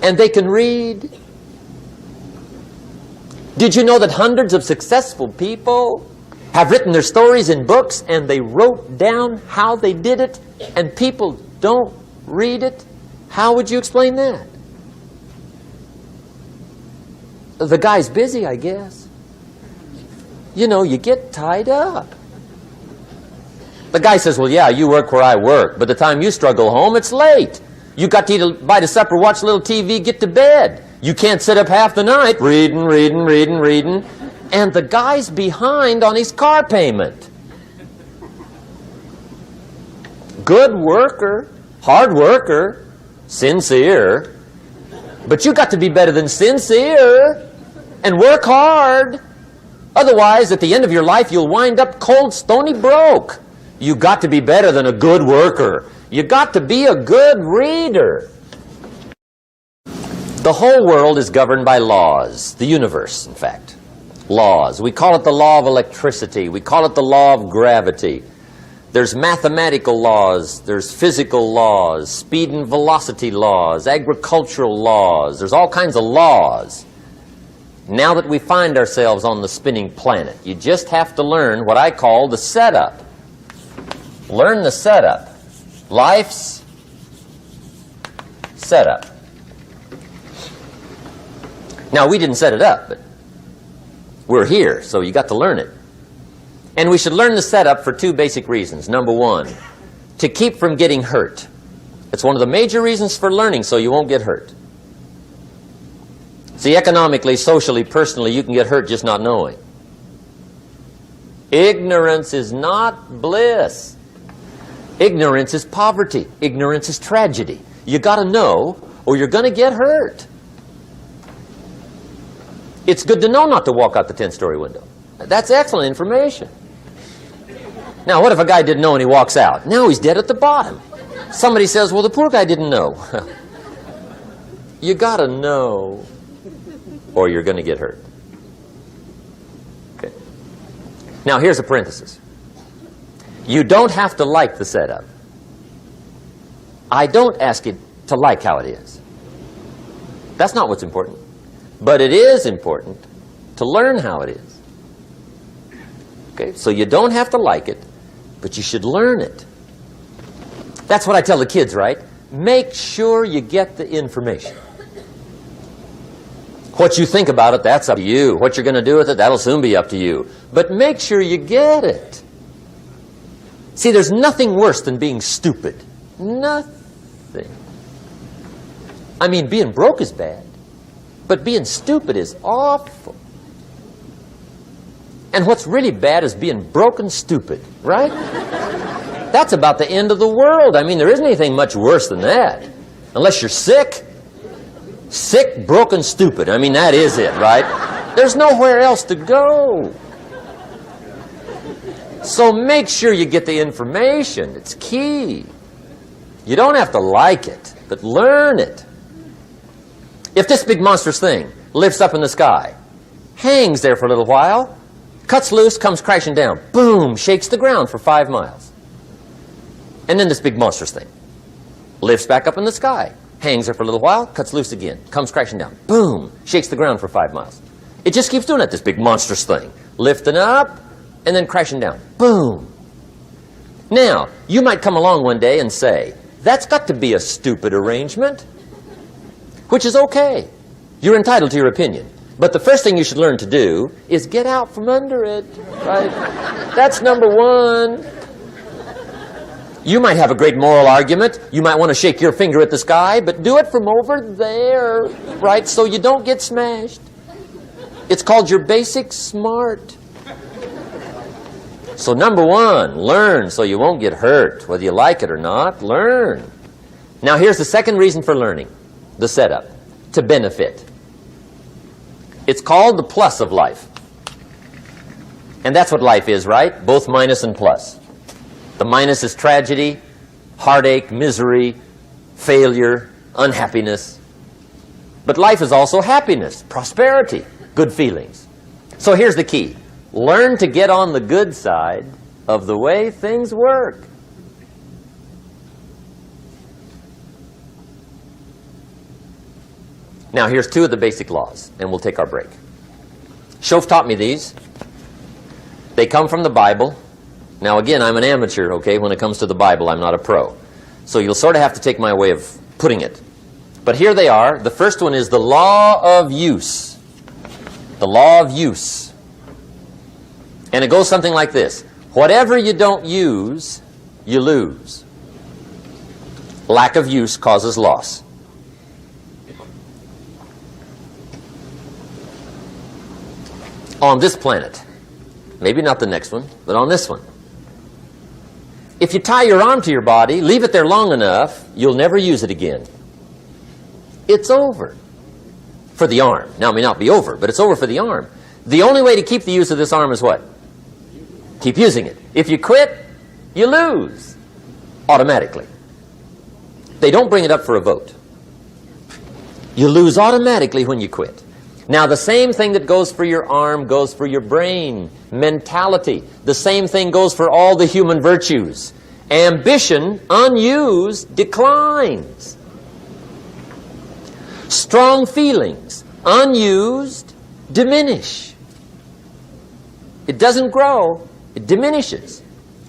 And they can read. Did you know that hundreds of successful people have written their stories in books and they wrote down how they did it and people don't read it? How would you explain that? The guy's busy, I guess. You know, you get tied up. The guy says, well, yeah, you work where I work, but the time you struggle home, it's late. You got to eat a bite of supper, watch a little TV, get to bed. You can't sit up half the night reading. And the guy's behind on his car payment. Good worker, hard worker, sincere. But you got to be better than sincere and work hard. Otherwise, at the end of your life, you'll wind up cold, stony broke. You got to be better than a good worker. You got to be a good reader. The whole world is governed by laws. The universe, in fact. Laws. We call it the law of electricity. We call it the law of gravity. There's mathematical laws. There's physical laws. Speed and velocity laws. Agricultural laws. There's all kinds of laws. Now that we find ourselves on the spinning planet, you just have to learn what I call the setup. Learn the setup. Life's setup. Now, we didn't set it up, but we're here, so you got to learn it. And we should learn the setup for 2 basic reasons. Number 1, to keep from getting hurt. It's one of the major reasons for learning, so you won't get hurt. See, economically, socially, personally, you can get hurt just not knowing. Ignorance is not bliss. Ignorance is poverty. Ignorance is tragedy. You got to know, or you're going to get hurt. It's good to know not to walk out the 10th-story window. That's excellent information. Now, what if a guy didn't know and he walks out? Now he's dead at the bottom. Somebody says, well, the poor guy didn't know. You got to know, or you're going to get hurt. Okay. Now, here's a parenthesis. You don't have to like the setup. I don't ask you to like how it is. That's not what's important. But it is important to learn how it is. Okay, so you don't have to like it, but you should learn it. That's what I tell the kids, right? Make sure you get the information. What you think about it, that's up to you. What you're going to do with it, that'll soon be up to you. But make sure you get it. See, there's nothing worse than being stupid. Nothing. I mean, being broke is bad, but being stupid is awful. And what's really bad is being broke and stupid, right? That's about the end of the world. I mean, there isn't anything much worse than that. Unless you're sick. Sick, broken, stupid. I mean, that is it, right? There's nowhere else to go. So make sure you get the information. It's key. You don't have to like it, but learn it. If this big monstrous thing lifts up in the sky, hangs there for a little while, cuts loose, comes crashing down, boom, shakes the ground for 5 miles. And then this big monstrous thing lifts back up in the sky, hangs there for a little while, cuts loose again, comes crashing down, boom, shakes the ground for 5 miles. It just keeps doing it, this big monstrous thing, lifting up and then crashing down, boom. Now, you might come along one day and say, that's got to be a stupid arrangement, which is okay. You're entitled to your opinion. But the first thing you should learn to do is get out from under it, right? That's number one. You might have a great moral argument. You might want to shake your finger at the sky, but do it from over there, right, so you don't get smashed. It's called your basic smart. So number one, learn so you won't get hurt. Whether you like it or not, learn. Now here's the second reason for learning, the setup, to benefit. It's called the plus of life. And that's what life is, right? Both minus and plus. The minus is tragedy, heartache, misery, failure, unhappiness. But life is also happiness, prosperity, good feelings. So here's the key. Learn to get on the good side of the way things work. Now here's 2 of the basic laws, and we'll take our break. Shof taught me these. They come from the Bible. Now again, I'm an amateur, okay? When it comes to the Bible, I'm not a pro. So you'll sort of have to take my way of putting it. But here they are. The first one is the law of use. The law of use. And it goes something like this. Whatever you don't use, you lose. Lack of use causes loss. On this planet, maybe not the next one, but on this one, if you tie your arm to your body, leave it there long enough, you'll never use it again. It's over for the arm. Now, it may not be over, but it's over for the arm. The only way to keep the use of this arm is what? Keep using it. If you quit, you lose automatically. They don't bring it up for a vote. You lose automatically when you quit. Now, the same thing that goes for your arm goes for your brain, mentality. The same thing goes for all the human virtues. Ambition, unused, declines. Strong feelings, unused, diminish. It doesn't grow, it diminishes.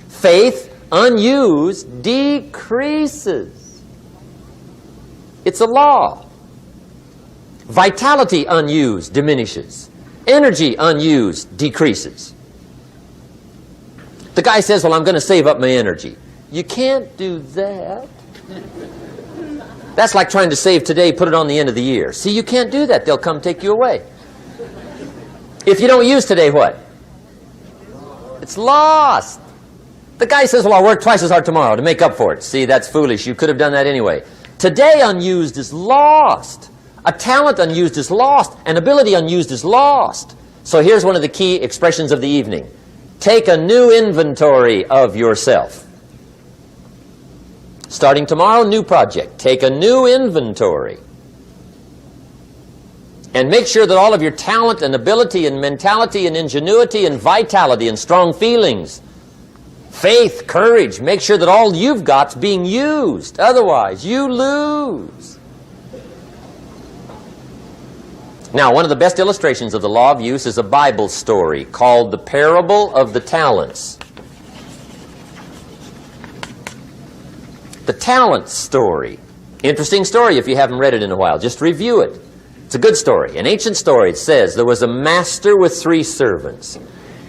Faith, unused, decreases. It's a law. Vitality unused diminishes. Energy unused decreases. The guy says, well, I'm going to save up my energy. You can't do that. That's like trying to save today, put it on the end of the year. See, you can't do that. They'll come take you away. If you don't use today, what? It's lost. The guy says, well, I'll work twice as hard tomorrow to make up for it. See, that's foolish. You could have done that anyway. Today unused is lost. A talent unused is lost. An ability unused is lost. So here's one of the key expressions of the evening. Take a new inventory of yourself. Starting tomorrow, new project. Take a new inventory. And make sure that all of your talent and ability and mentality and ingenuity and vitality and strong feelings, faith, courage, make sure that all you've got's being used. Otherwise, you lose. Now, one of the best illustrations of the law of use is a Bible story called the Parable of the Talents. The talent story. Interesting story if you haven't read it in a while. Just review it. It's a good story. An ancient story. It says there was a master with 3 servants.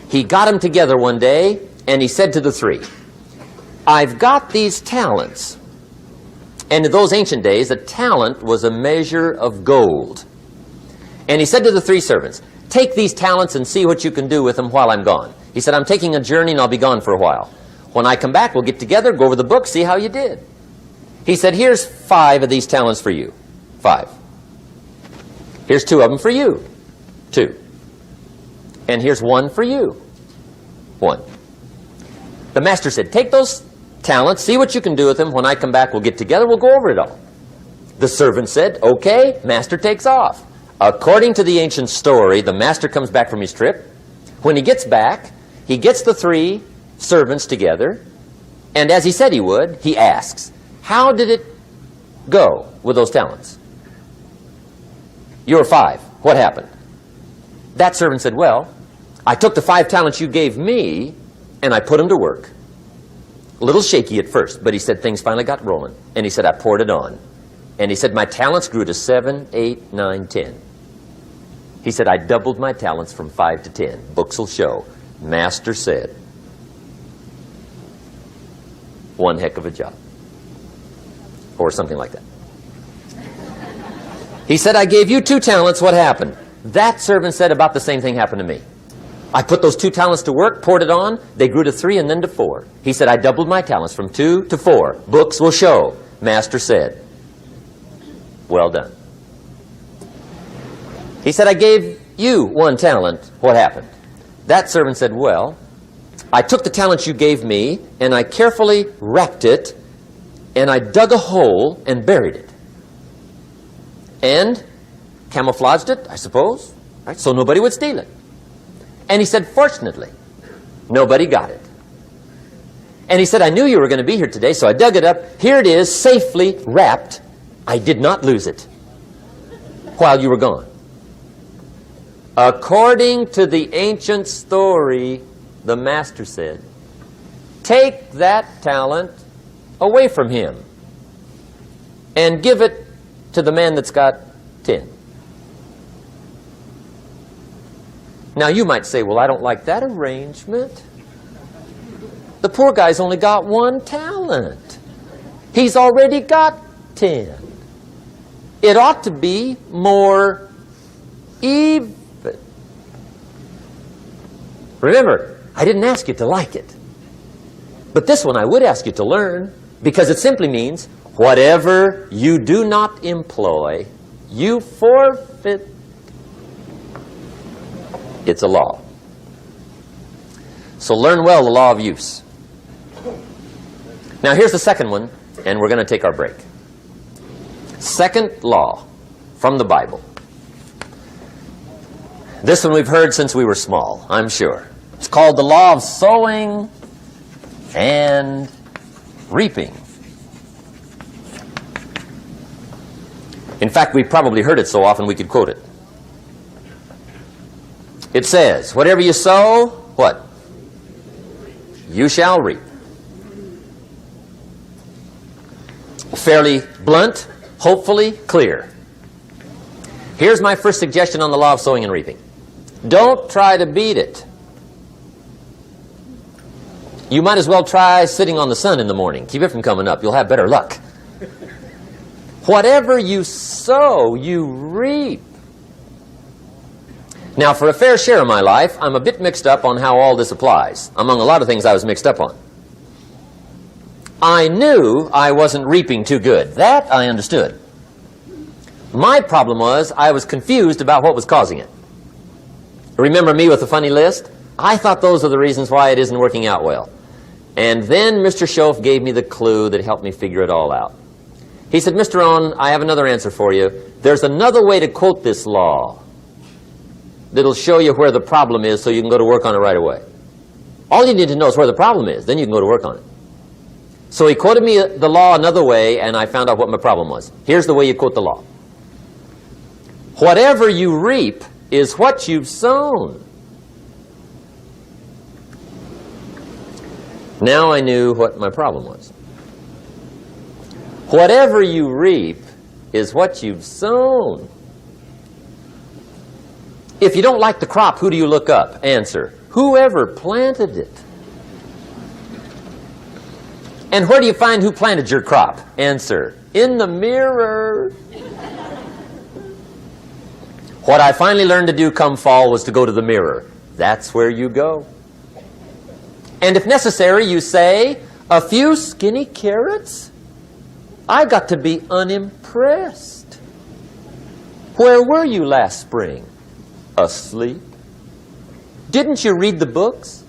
He got them together one day and he said to the 3, I've got these talents. And in those ancient days, a talent was a measure of gold. And he said to the 3 servants, take these talents and see what you can do with them while I'm gone. He said, I'm taking a journey and I'll be gone for a while. When I come back, we'll get together, go over the book, see how you did. He said, here's 5 of these talents for you. 5. Here's 2 of them for you. 2. And here's 1 for you. 1. The master said, take those talents, see what you can do with them. When I come back, we'll get together, we'll go over it all. The servant said, okay, master takes off. According to the ancient story, the master comes back from his trip. When he gets back, he gets the 3 servants together, and as he said he would, he asks, how did it go with those talents? You were 5. What happened? That servant said, well, I took the 5 talents you gave me, and I put them to work. A little shaky at first, but he said things finally got rolling. And he said, I poured it on. And he said, my talents grew to 7, 8, 9, 10. He said, I doubled my talents from 5 to 10. Books will show. Master said, one heck of a job. Or something like that. He said, I gave you 2 talents. What happened? That servant said about the same thing happened to me. I put those 2 talents to work, poured it on. They grew to 3 and then to 4. He said, I doubled my talents from 2 to 4. Books will show. Master said, well done. He said, I gave you 1 talent. What happened? That servant said, well, I took the talent you gave me and I carefully wrapped it and I dug a hole and buried it. And camouflaged it, I suppose, right? So nobody would steal it. And he said, fortunately, nobody got it. And he said, I knew you were going to be here today, so I dug it up. Here it is, safely wrapped. I did not lose it while you were gone. According to the ancient story, the master said, take that talent away from him and give it to the man that's got 10. Now you might say, well, I don't like that arrangement. The poor guy's only got 1 talent. He's already got 10. It ought to be more even. Remember, I didn't ask you to like it. But this one I would ask you to learn, because it simply means whatever you do not employ, you forfeit. It's a law. So learn well the law of use. Now here's the second one, and we're going to take our break. Second law from the Bible. This one we've heard since we were small, I'm sure. It's called the law of sowing and reaping. In fact, we probably heard it so often we could quote it. It says, whatever you sow, what? You shall reap. Fairly blunt, hopefully clear. Here's my first suggestion on the law of sowing and reaping. Don't try to beat it. You might as well try sitting on the sun in the morning. Keep it from coming up. You'll have better luck. Whatever you sow, you reap. Now, for a fair share of my life, I'm a bit mixed up on how all this applies. Among a lot of things I was mixed up on. I knew I wasn't reaping too good. That I understood. My problem was I was confused about what was causing it. Remember me with the funny list? I thought those are the reasons why it isn't working out well. And then Mr. Schoaf gave me the clue that helped me figure it all out. He said, Mr. Rohn, I have another answer for you. There's another way to quote this law that'll show you where the problem is so you can go to work on it right away. All you need to know is where the problem is. Then you can go to work on it. So he quoted me the law another way, and I found out what my problem was. Here's the way you quote the law. Whatever you reap is what you've sown. Now I knew what my problem was. Whatever you reap is what you've sown. If you don't like the crop, who do you look up? Answer, whoever planted it. And where do you find who planted your crop? Answer, in the mirror. What I finally learned to do come fall was to go to the mirror. That's where you go. And if necessary, you say, a few skinny carrots? I got to be unimpressed. Where were you last spring? Asleep. Didn't you read the books?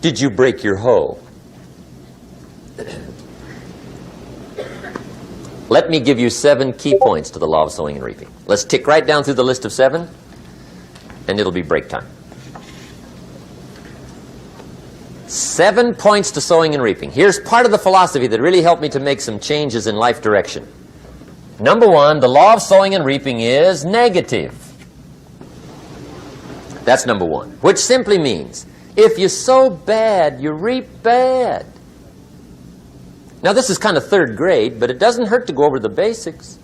Did you break your hoe? Let me give you 7 key points to the law of sowing and reaping. Let's tick right down through the list of 7, and it'll be break time. 7 points to sowing and reaping. Here's part of the philosophy that really helped me to make some changes in life direction. Number 1, the law of sowing and reaping is negative. That's number 1, which simply means if you sow bad, you reap bad. Now, this is kind of 3rd grade, but it doesn't hurt to go over the basics.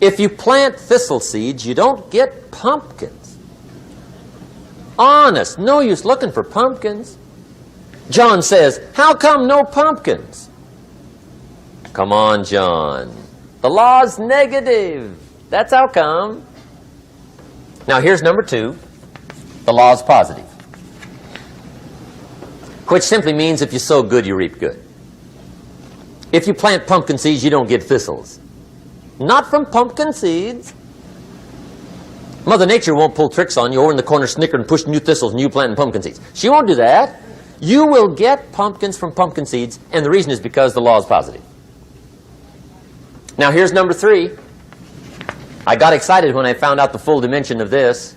If you plant thistle seeds, you don't get pumpkins. Honest, no use looking for pumpkins. John says, how come no pumpkins? Come on, John. The law's negative. That's how come. Now, here's number 2. The law's positive. Which simply means if you sow good, you reap good. If you plant pumpkin seeds, you don't get thistles. Not from pumpkin seeds. Mother Nature won't pull tricks on you over in the corner snickering and pushing new thistles and you planting pumpkin seeds. She won't do that. You will get pumpkins from pumpkin seeds, and the reason is because the law is positive. Now here's number 3. I got excited when I found out the full dimension of this.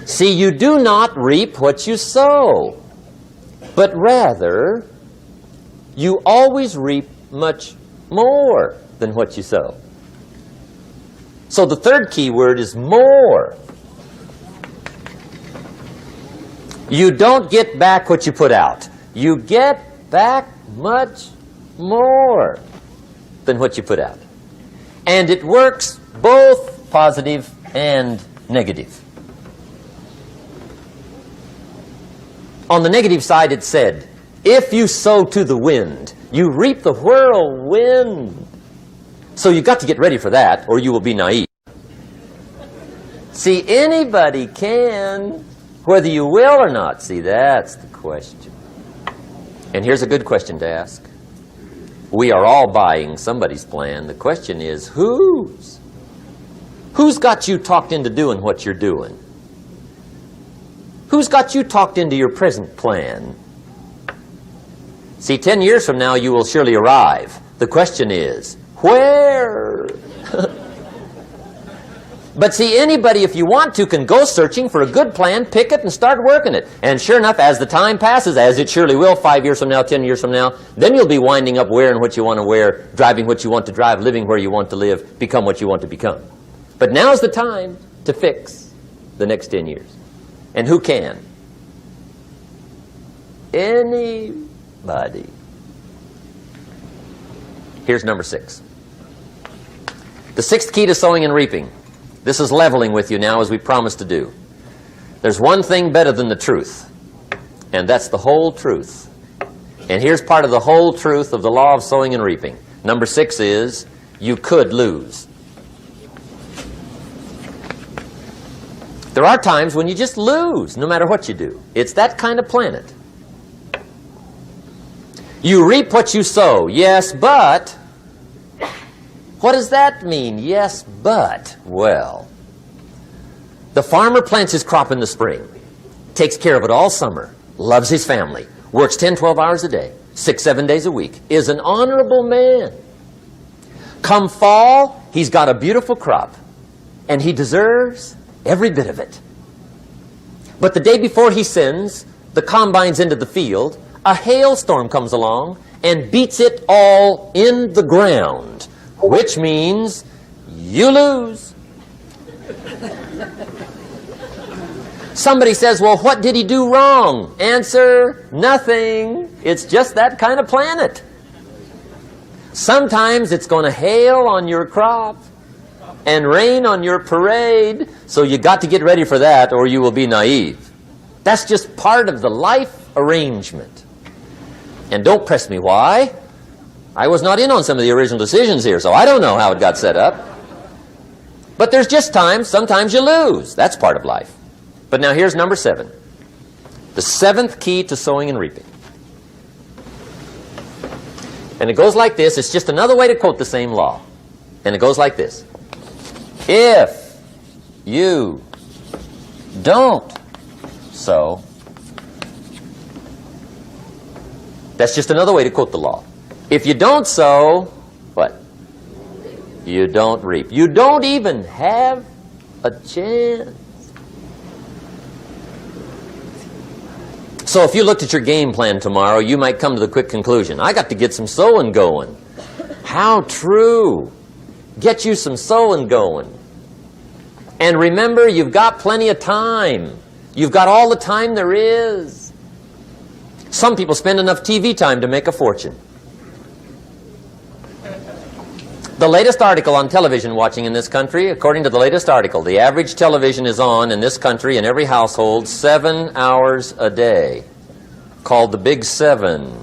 See, you do not reap what you sow, but rather you always reap much more than what you sow. So the 3rd key word is more. You don't get back what you put out. You get back much more than what you put out. And it works both positive and negative. On the negative side, it said, if you sow to the wind, you reap the whirlwind. So you've got to get ready for that, or you will be naive. See, anybody can, whether you will or not. See, that's the question. And here's a good question to ask. We are all buying somebody's plan. The question is, whose? Who's got you talked into doing what you're doing? Who's got you talked into your present plan? See, 10 years from now, you will surely arrive. The question is, where? But see, anybody, if you want to, can go searching for a good plan, pick it, and start working it. And sure enough, as the time passes, as it surely will 5 years from now, 10 years from now, then you'll be winding up wearing what you want to wear, driving what you want to drive, living where you want to live, become what you want to become. But now's the time to fix the next 10 years. And who can? Anybody. Here's number 6. The 6th key to sowing and reaping. This is leveling with you now, as we promised to do. There's one thing better than the truth, and that's the whole truth. And here's part of the whole truth of the law of sowing and reaping. Number 6 is, you could lose. There are times when you just lose, no matter what you do. It's that kind of planet. You reap what you sow, yes, but... What does that mean, yes, but? Well, the farmer plants his crop in the spring, takes care of it all summer, loves his family, works 10, 12 hours a day, 6, 7 days a week, is an honorable man. Come fall, he's got a beautiful crop, and he deserves every bit of it. But the day before he sends the combines into the field, a hailstorm comes along and beats it all in the ground, which means you lose. Somebody says, well, what did he do wrong? Answer, nothing. It's just that kind of planet. Sometimes it's going to hail on your crop and rain on your parade, so you got to get ready for that or you will be naive. That's just part of the life arrangement. And don't press me why. I was not in on some of the original decisions here, so I don't know how it got set up. But there's just times, sometimes you lose. That's part of life. But now here's number 7. The 7th key to sowing and reaping. And it goes like this. It's just another way to quote the same law. And it goes like this. If you don't sow, that's just another way to quote the law. If you don't sow, what? You don't reap. You don't even have a chance. So if you looked at your game plan tomorrow, you might come to the quick conclusion, I got to get some sowing going. How true. Get you some sowing going. And remember, you've got plenty of time. You've got all the time there is. Some people spend enough TV time to make a fortune. The latest article on television watching in this country, according to the latest article, the average television is on in this country in every household 7 hours a day, called the Big 7.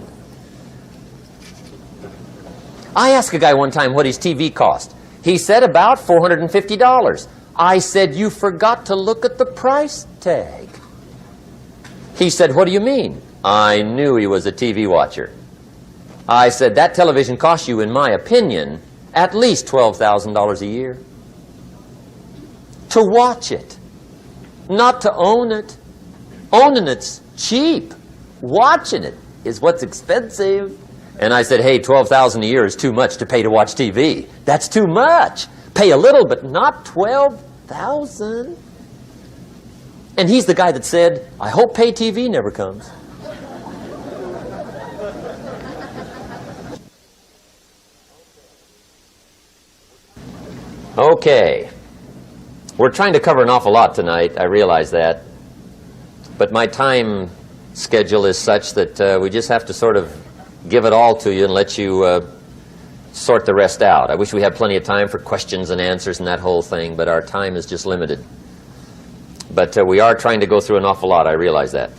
I asked a guy one time what his TV cost. He said about $450. I said, you forgot to look at the price tag. He said, what do you mean? I knew he was a TV watcher. I said, that television costs you, in my opinion, at least $12,000 a year. To watch it, not to own it. Owning it's cheap. Watching it is what's expensive. And I said, hey, $12,000 a year is too much to pay to watch TV. That's too much. Pay a little, but not $12,000. And he's the guy that said, I hope pay TV never comes. Okay. We're trying to cover an awful lot tonight, I realize that. But my time schedule is such that we just have to sort of give it all to you and let you sort the rest out. I wish we had plenty of time for questions and answers and that whole thing, but our time is just limited. But we are trying to go through an awful lot, I realize that.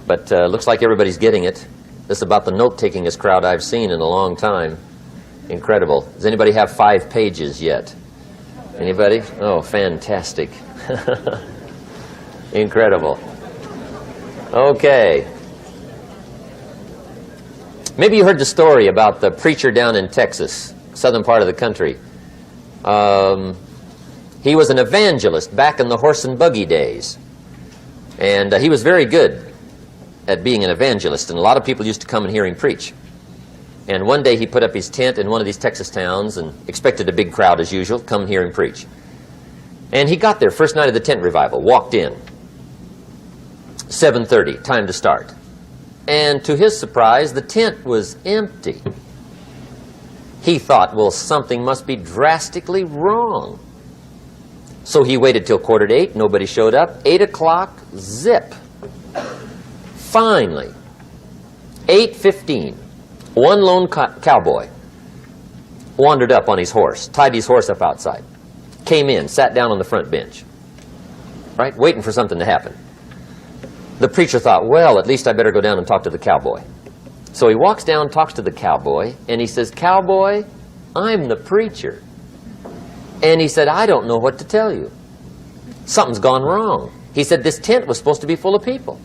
But looks like everybody's getting it. This is about the note-takingest crowd I've seen in a long time. Incredible. Does anybody have 5 pages yet? Anybody? Oh, fantastic. Incredible. Okay. Maybe you heard the story about the preacher down in Texas, southern part of the country. He was an evangelist back in the horse and buggy days. And he was very good at being an evangelist, and a lot of people used to come and hear him preach. And one day he put up his tent in one of these Texas towns and expected a big crowd as usual, come hear him preach. And he got there, first night of the tent revival, walked in. 7:30, time to start. And to his surprise, the tent was empty. He thought, well, something must be drastically wrong. So he waited till 7:45, nobody showed up. 8 o'clock, zip. Finally, 8:15. One lone cowboy wandered up on his horse, tied his horse up outside, came in, sat down on the front bench, right, waiting for something to happen. The preacher thought, well, at least I better go down and talk to the cowboy. So he walks down, talks to the cowboy, and he says, cowboy, I'm the preacher. And he said, I don't know what to tell you. Something's gone wrong. He said, this tent was supposed to be full of people.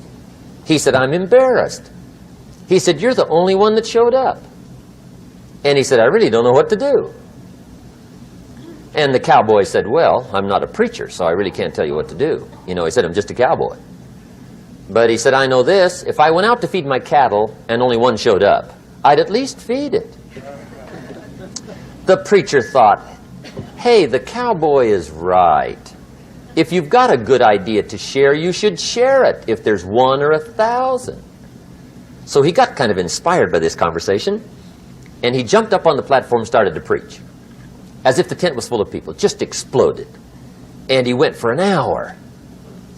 He said, I'm embarrassed. He said, you're the only one that showed up. And he said, I really don't know what to do. And the cowboy said, well, I'm not a preacher, so I really can't tell you what to do. You know, he said, I'm just a cowboy. But he said, I know this, if I went out to feed my cattle and only one showed up, I'd at least feed it. The preacher thought, hey, the cowboy is right. If you've got a good idea to share, you should share it, if there's 1 or 1,000. So he got kind of inspired by this conversation, and he jumped up on the platform and started to preach, as if the tent was full of people. It just exploded. And he went for an hour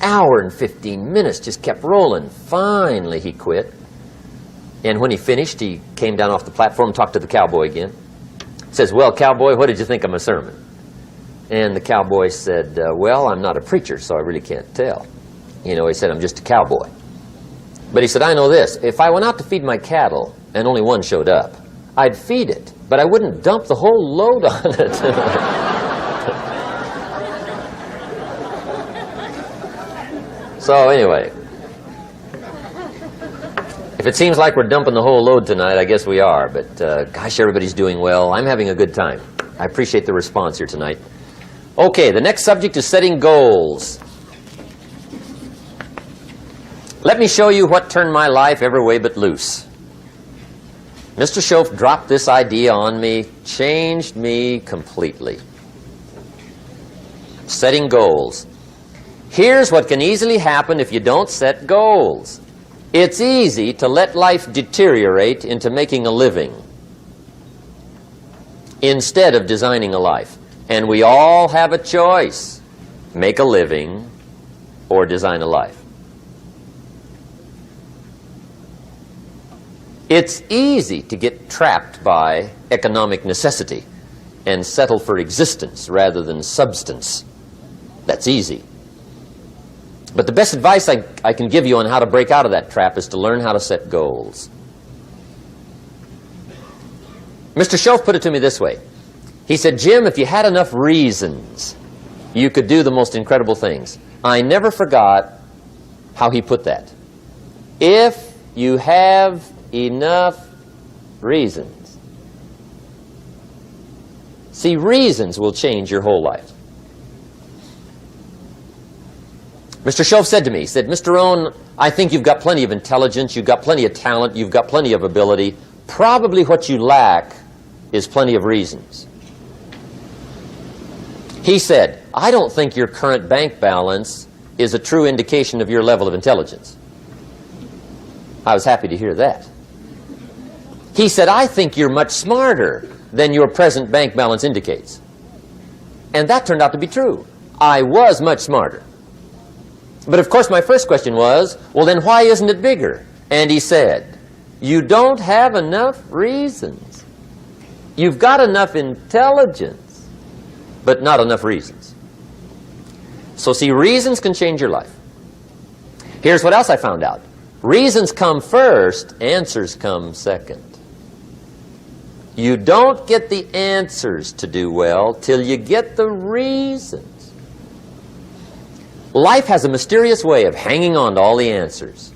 and 15 minutes, just kept rolling. Finally, he quit. And when he finished, he came down off the platform and talked to the cowboy again. Says, well, cowboy, what did you think of my sermon? And the cowboy said, well, I'm not a preacher, so I really can't tell. You know, he said, I'm just a cowboy. But he said, I know this. If I went out to feed my cattle and only one showed up, I'd feed it, but I wouldn't dump the whole load on it. So anyway, if it seems like we're dumping the whole load tonight, I guess we are. But gosh, everybody's doing well. I'm having a good time. I appreciate the response here tonight. Okay, the next subject is setting goals. Let me show you what turned my life every way but loose. Mr. Schoaf dropped this idea on me, changed me completely. Setting goals. Here's what can easily happen if you don't set goals. It's easy to let life deteriorate into making a living instead of designing a life. And we all have a choice. Make a living or design a life. It's easy to get trapped by economic necessity and settle for existence rather than substance. That's easy. But the best advice I can give you on how to break out of that trap is to learn how to set goals. Mr. Schoaf put it to me this way. He said, Jim, if you had enough reasons, you could do the most incredible things. I never forgot how he put that. If you have enough reasons. See, reasons will change your whole life. Mr. Schoaf said to me, he said, Mr. Rohn, I think you've got plenty of intelligence, you've got plenty of talent, you've got plenty of ability. Probably what you lack is plenty of reasons. He said, I don't think your current bank balance is a true indication of your level of intelligence. I was happy to hear that. He said, I think you're much smarter than your present bank balance indicates. And that turned out to be true. I was much smarter. But of course my first question was, well then why isn't it bigger? And he said, you don't have enough reasons. You've got enough intelligence, but not enough reasons. So see, reasons can change your life. Here's what else I found out. Reasons come first, answers come second. You don't get the answers to do well till you get the reasons. Life has a mysterious way of hanging on to all the answers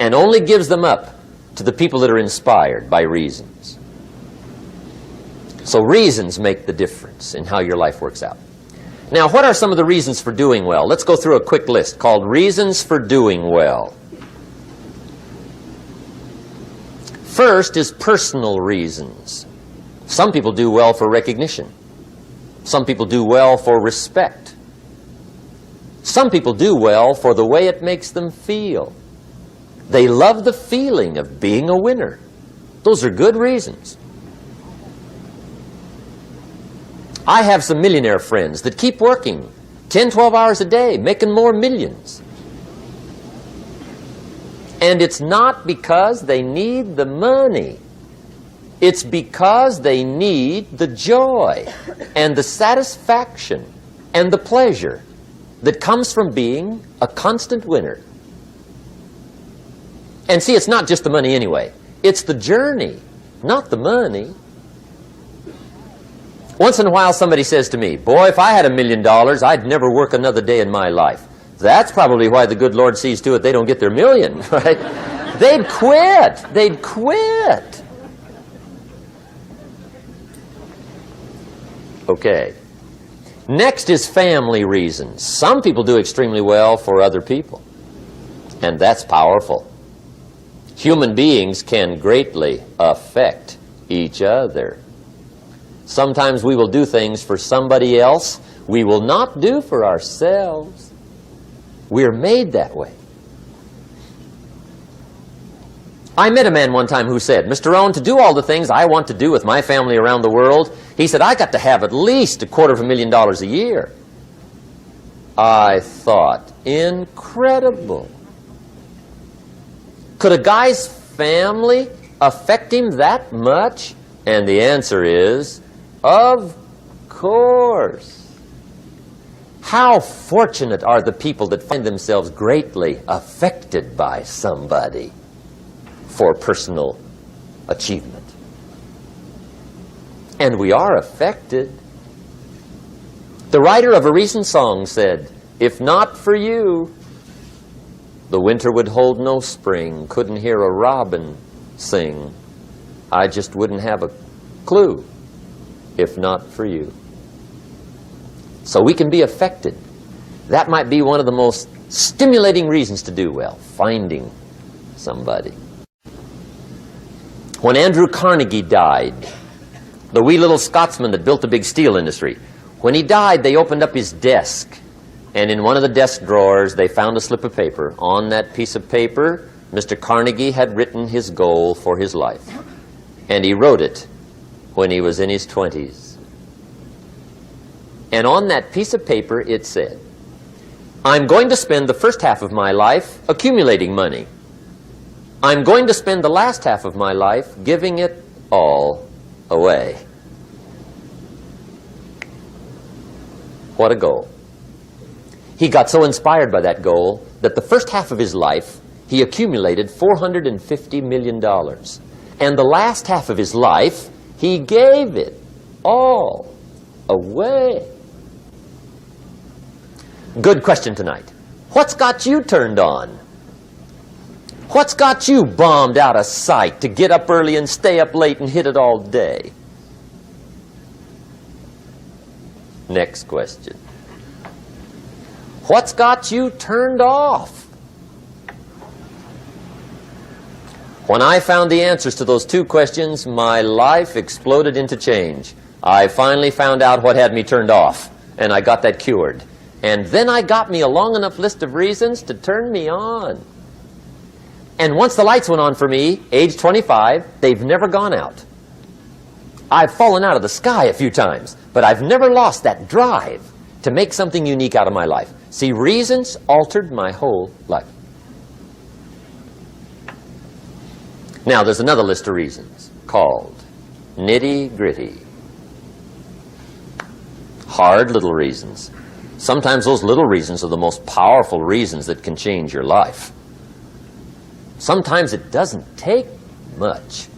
and only gives them up to the people that are inspired by reasons. So reasons make the difference in how your life works out. Now, what are some of the reasons for doing well? Let's go through a quick list called Reasons for Doing Well. First is personal reasons. Some people do well for recognition. Some people do well for respect. Some people do well for the way it makes them feel. They love the feeling of being a winner. Those are good reasons. I have some millionaire friends that keep working 10, 12 hours a day, making more millions. And it's not because they need the money. It's because they need the joy and the satisfaction and the pleasure that comes from being a constant winner. And see, it's not just the money anyway. It's the journey, not the money. Once in a while somebody says to me, boy, if I had $1 million, I'd never work another day in my life. That's probably why the good Lord sees to it they don't get their million, right? They'd quit. They'd quit. Okay. Next is family reasons. Some people do extremely well for other people, and that's powerful. Human beings can greatly affect each other. Sometimes we will do things for somebody else we will not do for ourselves. We're made that way. I met a man one time who said, Mr. Rohn, to do all the things I want to do with my family around the world, he said, I got to have at least $250,000 a year. I thought, incredible. Could a guy's family affect him that much? And the answer is, of course. How fortunate are the people that find themselves greatly affected by somebody for personal achievement. And we are affected. The writer of a recent song said, "If not for you, the winter would hold no spring, couldn't hear a robin sing. I just wouldn't have a clue if not for you." So we can be affected. That might be one of the most stimulating reasons to do well, finding somebody. When Andrew Carnegie died, the wee little Scotsman that built the big steel industry, when he died, they opened up his desk, and in one of the desk drawers, they found a slip of paper. On that piece of paper, Mr. Carnegie had written his goal for his life, and he wrote it when he was in his 20s. And on that piece of paper, it said, "I'm going to spend the first half of my life accumulating money. I'm going to spend the last half of my life giving it all away." What a goal. He got so inspired by that goal that the first half of his life, he accumulated $450 million. And the last half of his life, he gave it all away. Good question tonight. What's got you turned on? What's got you bombed out of sight to get up early and stay up late and hit it all day? Next question. What's got you turned off? When I found the answers to those two questions, my life exploded into change. I finally found out what had me turned off, and I got that cured. And then I got me a long enough list of reasons to turn me on. And once the lights went on for me, age 25, they've never gone out. I've fallen out of the sky a few times, but I've never lost that drive to make something unique out of my life. See, reasons altered my whole life. Now, there's another list of reasons called nitty-gritty. Hard little reasons. Sometimes those little reasons are the most powerful reasons that can change your life. Sometimes it doesn't take much.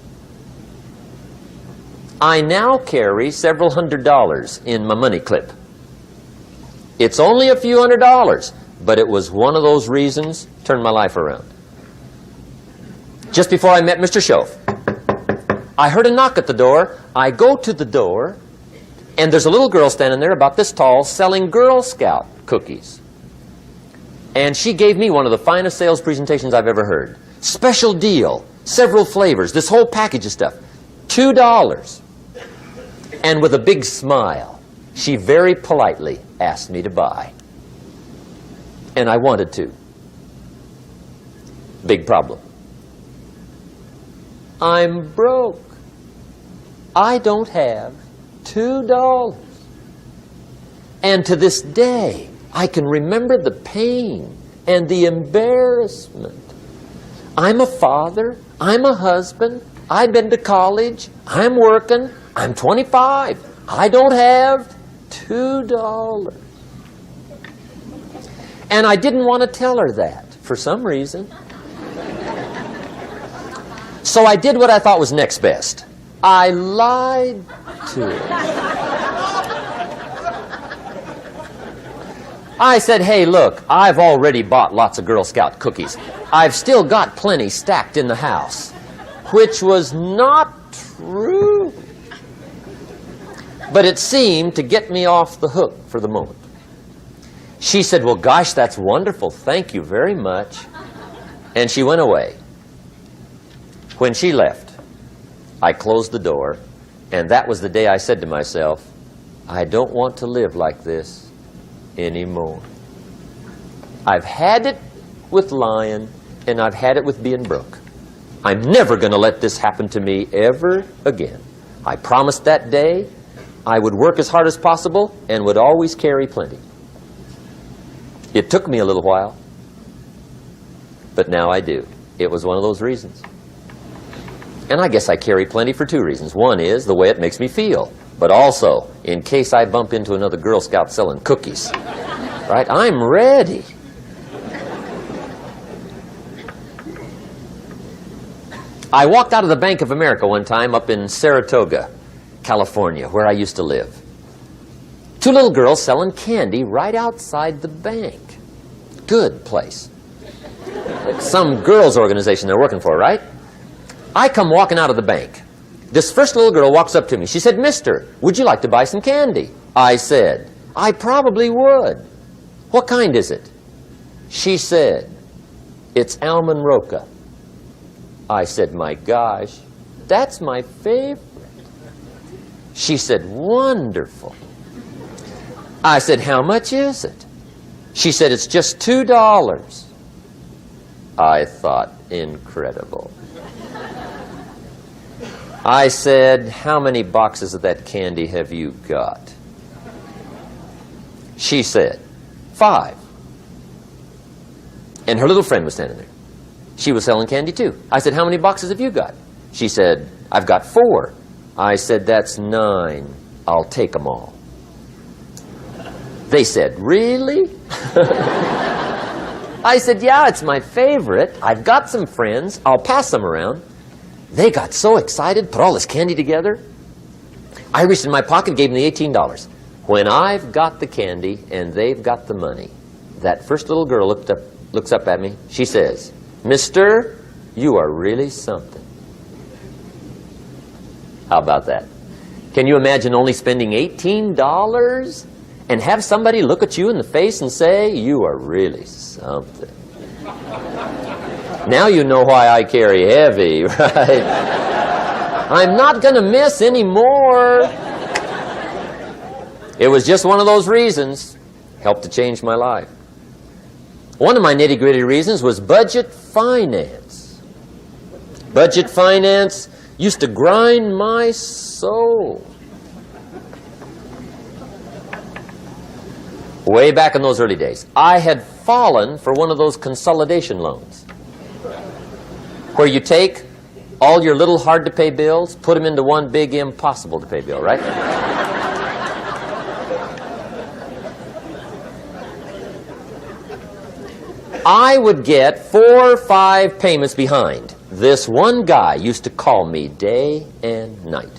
I now carry several $100s in my money clip. It's only a few $100s, but it was one of those reasons turned my life around. Just before I met Mr. Schoaf, I heard a knock at the door. I go to the door, and there's a little girl standing there about this tall selling Girl Scout cookies. And she gave me one of the finest sales presentations I've ever heard. Special deal, several flavors, this whole package of stuff, $2. And with a big smile, she very politely asked me to buy. And I wanted to. Big problem. I'm broke. I don't have $2. And to this day, I can remember the pain and the embarrassment. I'm a father. I'm a husband. I've been to college. I'm working. I'm 25. I don't have $2. And I didn't want to tell her that for some reason. So I did what I thought was next best. I lied to her. I said, "Hey, look, I've already bought lots of Girl Scout cookies. I've still got plenty stacked in the house," which was not true. But it seemed to get me off the hook for the moment. She said, "Well, gosh, that's wonderful. Thank you very much." And she went away. When she left, I closed the door, and that was the day I said to myself, I don't want to live like this anymore. I've had it with lying, and I've had it with being broke. I'm never going to let this happen to me ever again. I promised that day I would work as hard as possible and would always carry plenty. It took me a little while, but now I do. It was one of those reasons. And I guess I carry plenty for two reasons. One is the way it makes me feel, but also in case I bump into another Girl Scout selling cookies. Right? I'm ready. I walked out of the Bank of America one time up in Saratoga, California, where I used to live. Two little girls selling candy right outside the bank. Good place. Like some girls' organization they're working for, right? I come walking out of the bank. This first little girl walks up to me. She said, "Mister, would you like to buy some candy?" I said, "I probably would. What kind is it?" She said, "It's almond roca." I said, "My gosh, that's my favorite." She said, "Wonderful." I said, "How much is it?" She said, "It's just $2. I thought, incredible. I said, "How many boxes of that candy have you got?" She said, 5. And her little friend was standing there. She was selling candy too. I said, "How many boxes have you got?" She said, "I've got 4. I said, "That's 9. I'll take them all." They said, "Really?" I said, "Yeah, it's my favorite. I've got some friends. I'll pass them around." They got so excited, put all this candy together. I reached in my pocket and gave them the $18. When I've got the candy and they've got the money, that first little girl looks up at me. She says, "Mister, you are really something." How about that? Can you imagine only spending $18 and have somebody look at you in the face and say, "You are really something"? Now you know why I carry heavy, right? I'm not going to miss anymore. It was just one of those reasons. Helped to change my life. One of my nitty-gritty reasons was budget finance. Budget finance used to grind my soul. Way back in those early days, I had fallen for one of those consolidation loans, where you take all your little hard-to-pay bills, put them into one big impossible-to-pay bill, right? I would get 4 or 5 payments behind. This one guy used to call me day and night.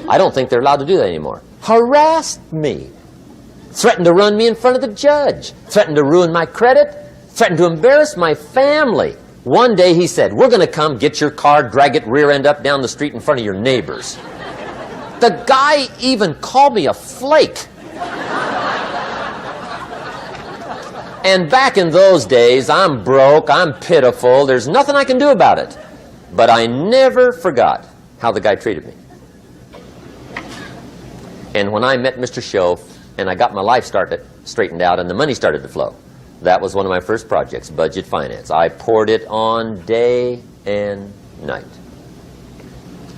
I don't think they're allowed to do that anymore. Harassed me. Threatened to run me in front of the judge. Threatened to ruin my credit. Threatened to embarrass my family. One day he said, "We're going to come get your car, drag it rear end up down the street in front of your neighbors." The guy even called me a flake. And back in those days, I'm broke, I'm pitiful, there's nothing I can do about it. But I never forgot how the guy treated me. And when I met Mr. Schoaf and I got my life straightened out and the money started to flow, that was one of my first projects, budget finance. I poured it on day and night.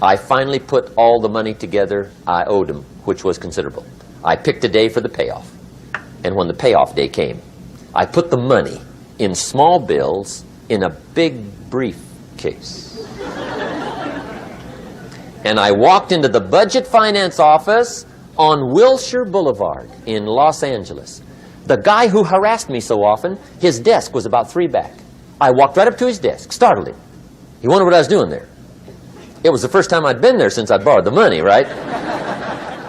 I finally put all the money together I owed him, which was considerable. I picked a day for the payoff. And when the payoff day came, I put the money in small bills in a big briefcase. And I walked into the budget finance office on Wilshire Boulevard in Los Angeles. The guy who harassed me so often, his desk was about 3 back. I walked right up to his desk, startled him. He wondered what I was doing there. It was the first time I'd been there since I'd borrowed the money, right?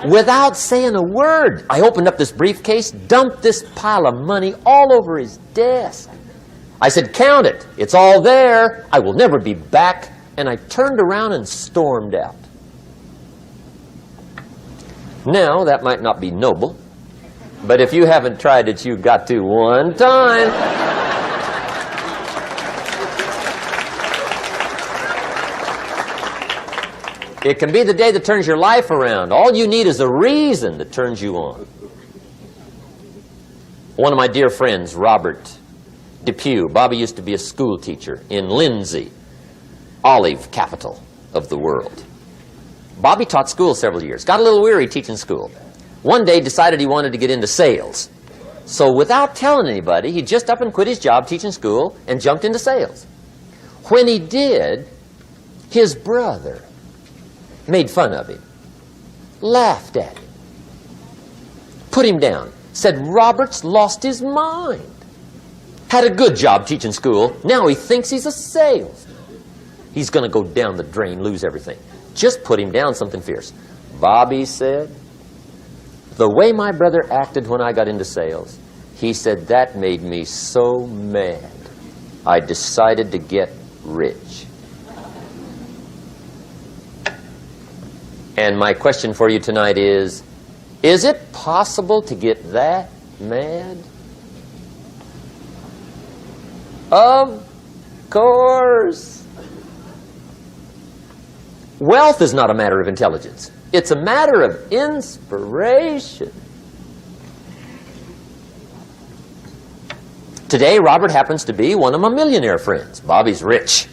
Without saying a word, I opened up this briefcase, dumped this pile of money all over his desk. I said, "Count it. It's all there. I will never be back." And I turned around and stormed out. Now, that might not be noble, but if you haven't tried it, you've got to one time. It can be the day that turns your life around. All you need is a reason that turns you on. One of my dear friends, Robert Depew, Bobby used to be a school teacher in Lindsay, olive capital of the world. Bobby taught school several years, got a little weary teaching school. One day decided he wanted to get into sales. So without telling anybody, he just up and quit his job teaching school and jumped into sales. When he did, his brother made fun of him, laughed at him, put him down, said Robert's lost his mind. Had a good job teaching school. Now he thinks he's a salesman. He's going to go down the drain, lose everything. Just put him down something fierce. Bobby said, the way my brother acted when I got into sales, he said, that made me so mad. I decided to get rich. And my question for you tonight is it possible to get that mad? Of course. Wealth is not a matter of intelligence. It's a matter of inspiration. Today, Robert happens to be one of my millionaire friends. Bobby's rich.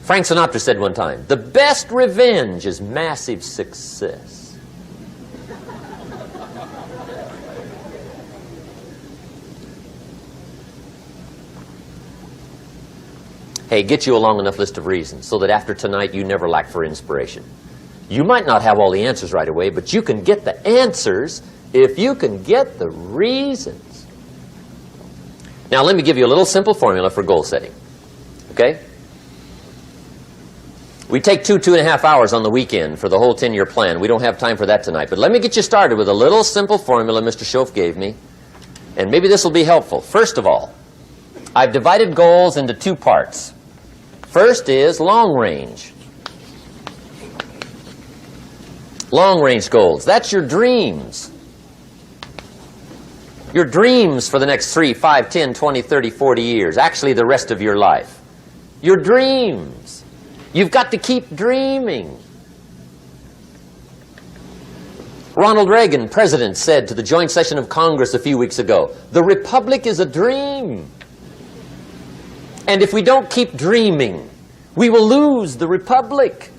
Frank Sinatra said one time, the best revenge is massive success. Hey, get you a long enough list of reasons so that after tonight you never lack for inspiration. You might not have all the answers right away, but you can get the answers if you can get the reasons. Now, let me give you a little simple formula for goal setting. Okay? We take 2.5 hours on the weekend for the whole 10-year plan. We don't have time for that tonight. But let me get you started with a little simple formula Mr. Schoaf gave me. And maybe this will be helpful. First of all, I've divided goals into 2 parts. First is long range. Long range goals. That's your dreams. Your dreams for the next 3, 5, 10, 20, 30, 40 years. Actually, the rest of your life. Your dreams. You've got to keep dreaming. Ronald Reagan, president, said to the joint session of Congress a few weeks ago, the Republic is a dream. And if we don't keep dreaming, we will lose the Republic.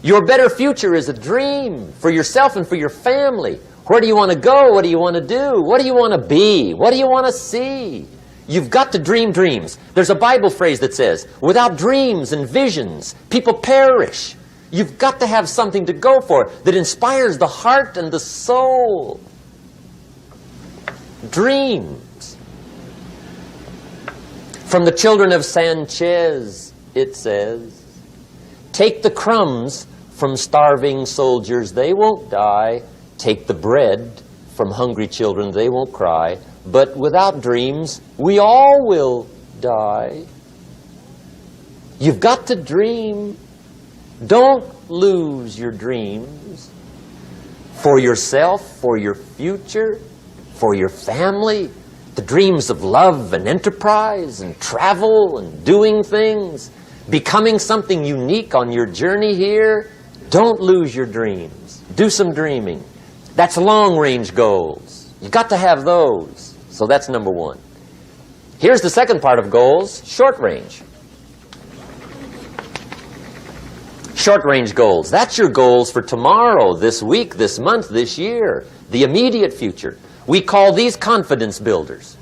Your better future is a dream for yourself and for your family. Where do you want to go? What do you want to do? What do you want to be? What do you want to see? You've got to dream dreams. There's a Bible phrase that says, without dreams and visions, people perish. You've got to have something to go for that inspires the heart and the soul. Dreams. From the children of Sanchez, it says, take the crumbs from starving soldiers, they won't die. Take the bread from hungry children, they won't cry. But without dreams, we all will die. You've got to dream. Don't lose your dreams. For yourself, for your future, for your family. The dreams of love and enterprise and travel and doing things. Becoming something unique on your journey here. Don't lose your dreams. Do some dreaming. That's long-range goals. You've got to have those. So that's number 1. Here's the second part of goals, short-range. Short-range goals. That's your goals for tomorrow, this week, this month, this year. The immediate future. We call these confidence builders.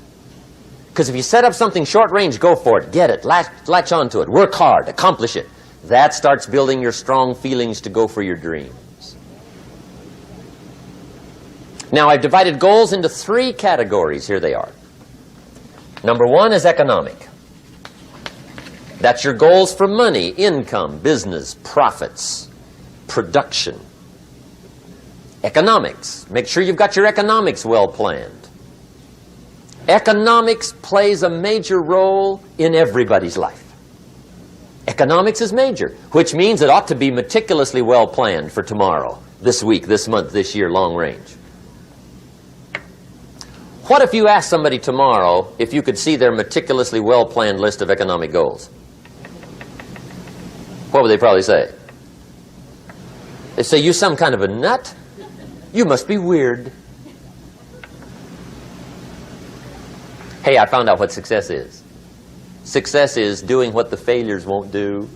Because if you set up something short-range, go for it. Get it. Latch onto it. Work hard. Accomplish it. That starts building your strong feelings to go for your dreams. Now, I've divided goals into 3 categories. Here they are. Number 1 is economic. That's your goals for money, income, business, profits, production. Economics. Make sure you've got your economics well planned. Economics plays a major role in everybody's life. Economics is major, which means it ought to be meticulously well planned for tomorrow, this week, this month, this year, long range. What if you asked somebody tomorrow if you could see their meticulously well-planned list of economic goals? What would they probably say? They'd say, you some kind of a nut? You must be weird. Hey, I found out what success is. Success is doing what the failures won't do.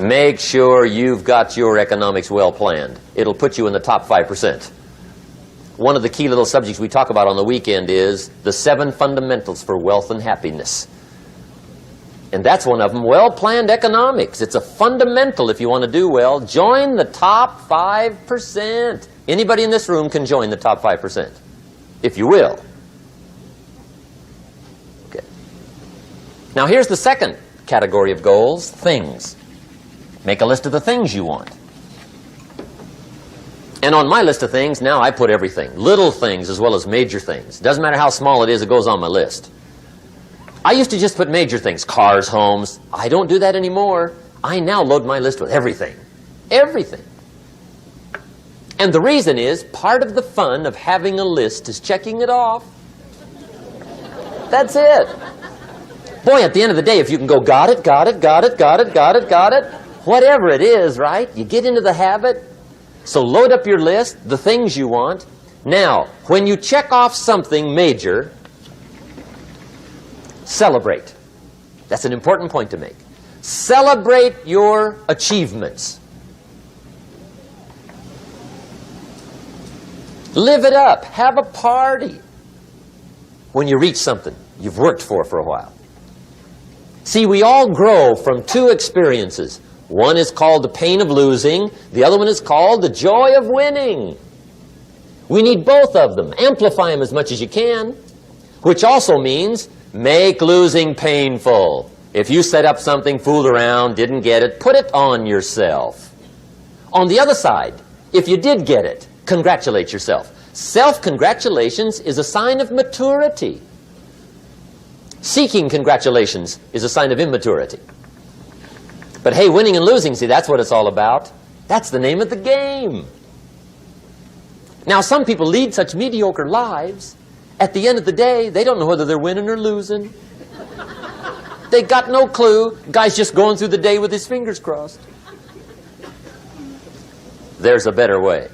Make sure you've got your economics well planned. It'll put you in the top 5%. One of the key little subjects we talk about on the weekend is the 7 fundamentals for wealth and happiness. And that's one of them, well-planned economics. It's a fundamental if you want to do well. Join the top 5%. Anybody in this room can join the top 5%, if you will. Okay. Now here's the second category of goals, things. Make a list of the things you want. And on my list of things, now I put everything. Little things as well as major things. Doesn't matter how small it is, it goes on my list. I used to just put major things, cars, homes. I don't do that anymore. I now load my list with everything. Everything. And the reason is, part of the fun of having a list is checking it off. That's it. Boy, at the end of the day, if you can go, got it, got it, got it, got it, got it, got it, whatever it is, right? You get into the habit. So load up your list, the things you want. Now, when you check off something major, celebrate. That's an important point to make. Celebrate your achievements. Live it up. Have a party when you reach something you've worked for a while. See, we all grow from two experiences. One is called the pain of losing. The other one is called the joy of winning. We need both of them. Amplify them as much as you can, which also means make losing painful. If you set up something, fooled around, didn't get it, put it on yourself. On the other side, if you did get it, congratulate yourself. Self-congratulations is a sign of maturity. Seeking congratulations is a sign of immaturity. But hey, winning and losing, see, that's what it's all about. That's the name of the game. Now, some people lead such mediocre lives, at the end of the day, they don't know whether they're winning or losing. They got no clue. Guy's just going through the day with his fingers crossed. There's a better way.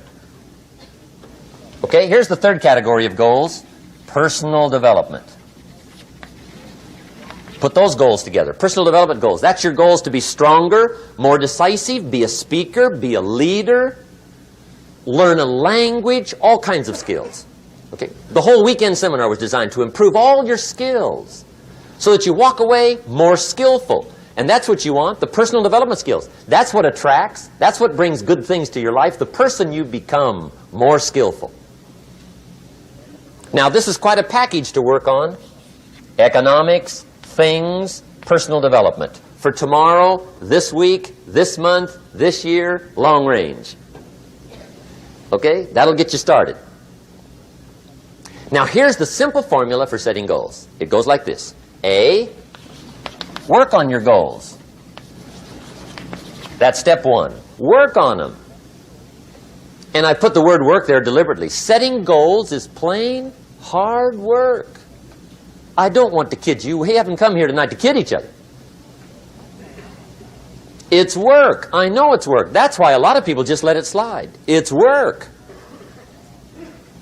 Okay, here's the third category of goals, personal development. Put those goals together. Personal development goals. That's your goals to be stronger, more decisive, be a speaker, be a leader, learn a language, all kinds of skills. Okay? The whole weekend seminar was designed to improve all your skills so that you walk away more skillful. And that's what you want, the personal development skills. That's what attracts, that's what brings good things to your life, the person you become more skillful. Now, this is quite a package to work on. Economics, things, personal development. For tomorrow, this week, this month, this year, long range. Okay? That'll get you started. Now, here's the simple formula for setting goals. It goes like this. A, work on your goals. That's step one. Work on them. And I put the word work there deliberately. Setting goals is plain hard work. I don't want to kid you. We haven't come here tonight to kid each other. It's work. I know it's work. That's why a lot of people just let it slide. It's work.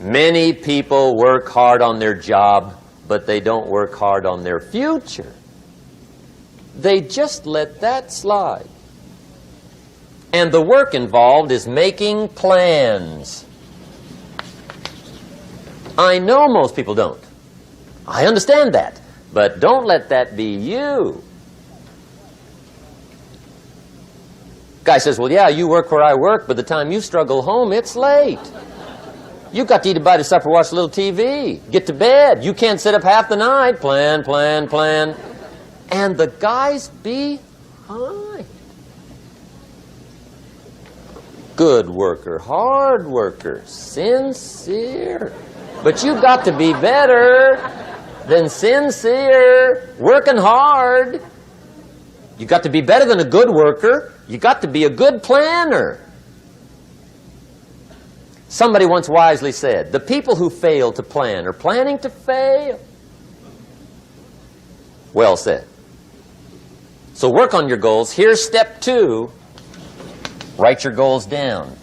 Many people work hard on their job, but they don't work hard on their future. They just let that slide. And the work involved is making plans. I know most people don't. I understand that. But don't let that be you. Guy says, well, yeah, you work where I work, but the time you struggle home, it's late. You got to eat a bite of supper, watch a little TV, get to bed. You can't sit up half the night. Plan, plan, plan. And the guys behind. Good worker, hard worker, sincere. But you got to be better than sincere, working hard. You got to be better than a good worker. You got to be a good planner. Somebody once wisely said, the people who fail to plan are planning to fail. Well said. So work on your goals. Here's step 2. Write your goals down.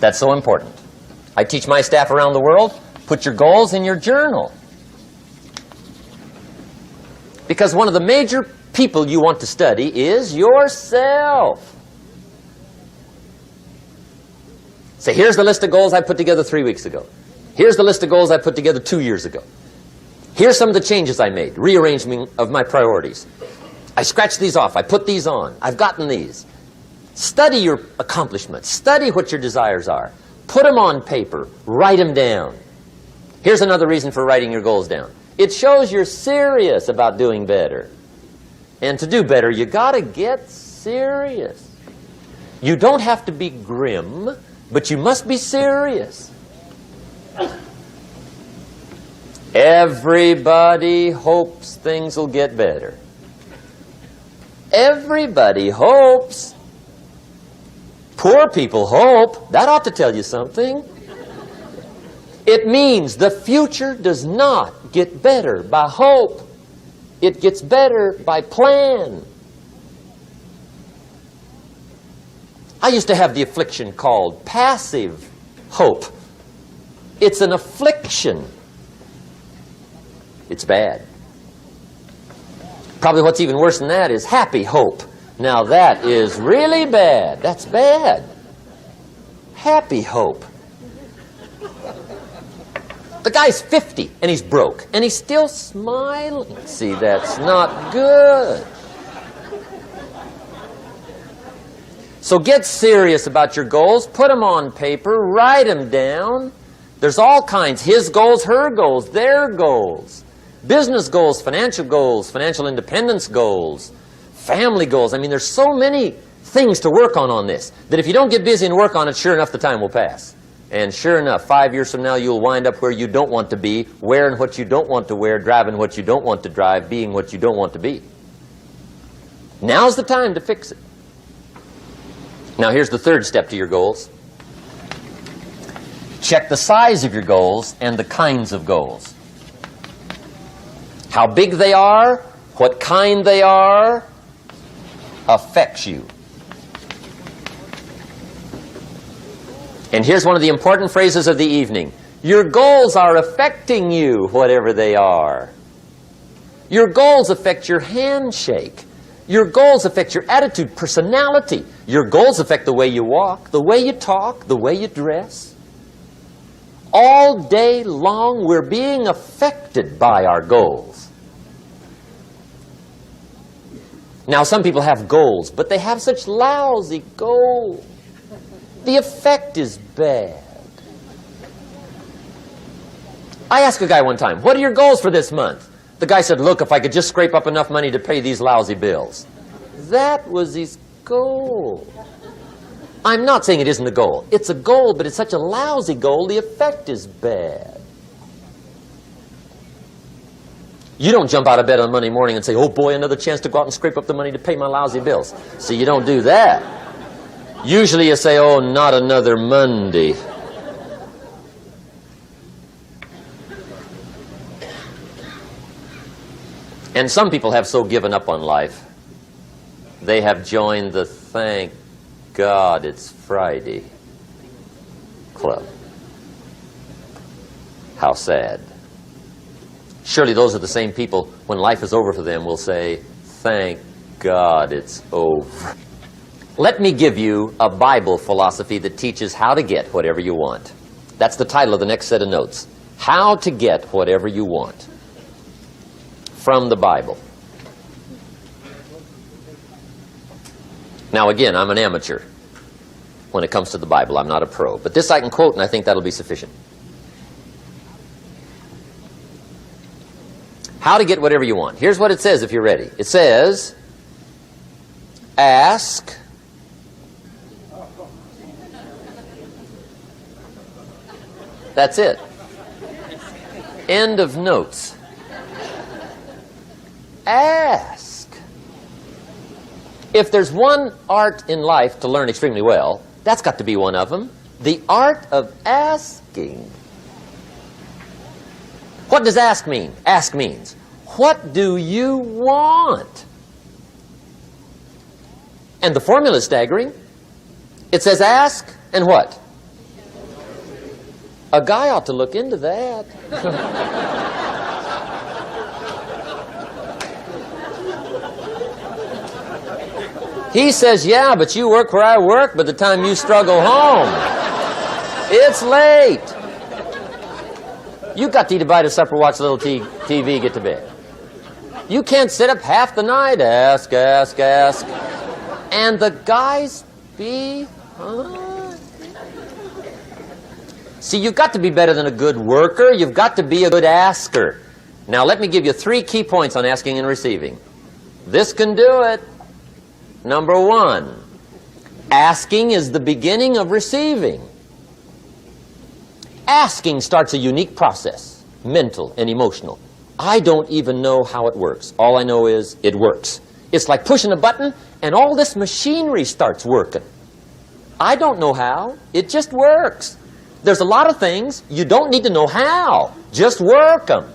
That's so important. I teach my staff around the world, put your goals in your journal. Because one of the major people you want to study is yourself. Say, here's the list of goals I put together 3 weeks ago. Here's the list of goals I put together 2 years ago. Here's some of the changes I made. Rearrangement of my priorities. I scratched these off. I put these on. I've gotten these. Study your accomplishments. Study what your desires are. Put them on paper. Write them down. Here's another reason for writing your goals down. It shows you're serious about doing better. And to do better, you got to get serious. You don't have to be grim, but you must be serious. Everybody hopes things will get better. Everybody hopes. Poor people hope. That ought to tell you something. It means the future does not get better by hope. It gets better by plan. I used to have the affliction called passive hope. It's an affliction. It's bad. Probably what's even worse than that is happy hope. Now that is really bad. That's bad. Happy hope. The guy's 50 and he's broke and he's still smiling. See, that's not good. So get serious about your goals. Put them on paper. Write them down. There's all kinds. His goals, her goals, their goals. Business goals, financial independence goals, family goals. I mean, there's so many things to work on this that if you don't get busy and work on it, sure enough, the time will pass. And sure enough, 5 years from now, you'll wind up where you don't want to be, wearing what you don't want to wear, driving what you don't want to drive, being what you don't want to be. Now's the time to fix it. Now, here's the third step to your goals. Check the size of your goals and the kinds of goals. How big they are, what kind they are, affects you. And here's one of the important phrases of the evening. Your goals are affecting you, whatever they are. Your goals affect your handshake. Your goals affect your attitude, personality. Your goals affect the way you walk, the way you talk, the way you dress. All day long, we're being affected by our goals. Now, some people have goals, but they have such lousy goals. The effect is bad. I asked a guy one time, what are your goals for this month? The guy said, look, if I could just scrape up enough money to pay these lousy bills. That was his goal. I'm not saying it isn't a goal. It's a goal, but it's such a lousy goal, the effect is bad. You don't jump out of bed on Monday morning and say, oh boy, another chance to go out and scrape up the money to pay my lousy bills. See, you don't do that. Usually you say, oh, not another Monday. And some people have so given up on life, they have joined the thank God it's Friday club. How sad. Surely those are the same people, when life is over for them, will say, thank God it's over. Let me give you a Bible philosophy that teaches how to get whatever you want. That's the title of the next set of notes. How to get whatever you want. From the Bible. Now again, I'm an amateur when it comes to the Bible. I'm not a pro. But this I can quote, and I think that'll be sufficient. How to get whatever you want. Here's what it says if you're ready. It says, ask. That's it. End of notes. Ask. If there's one art in life to learn extremely well, that's got to be one of them. The art of asking. What does ask mean? Ask means, what do you want? And the formula is staggering. It says ask and what? A guy ought to look into that. He says, yeah, but you work where I work. By the time you struggle home, it's late. You got to eat a bite of supper, watch a little TV, get to bed. You can't sit up half the night, ask. And the guys be... See, you've got to be better than a good worker. You've got to be a good asker. Now, let me give you 3 key points on asking and receiving. This can do it. Number 1, asking is the beginning of receiving. Asking starts a unique process, mental and emotional. I don't even know how it works. All I know is it works. It's like pushing a button and all this machinery starts working. I don't know how. It just works. There's a lot of things you don't need to know how. Just work them.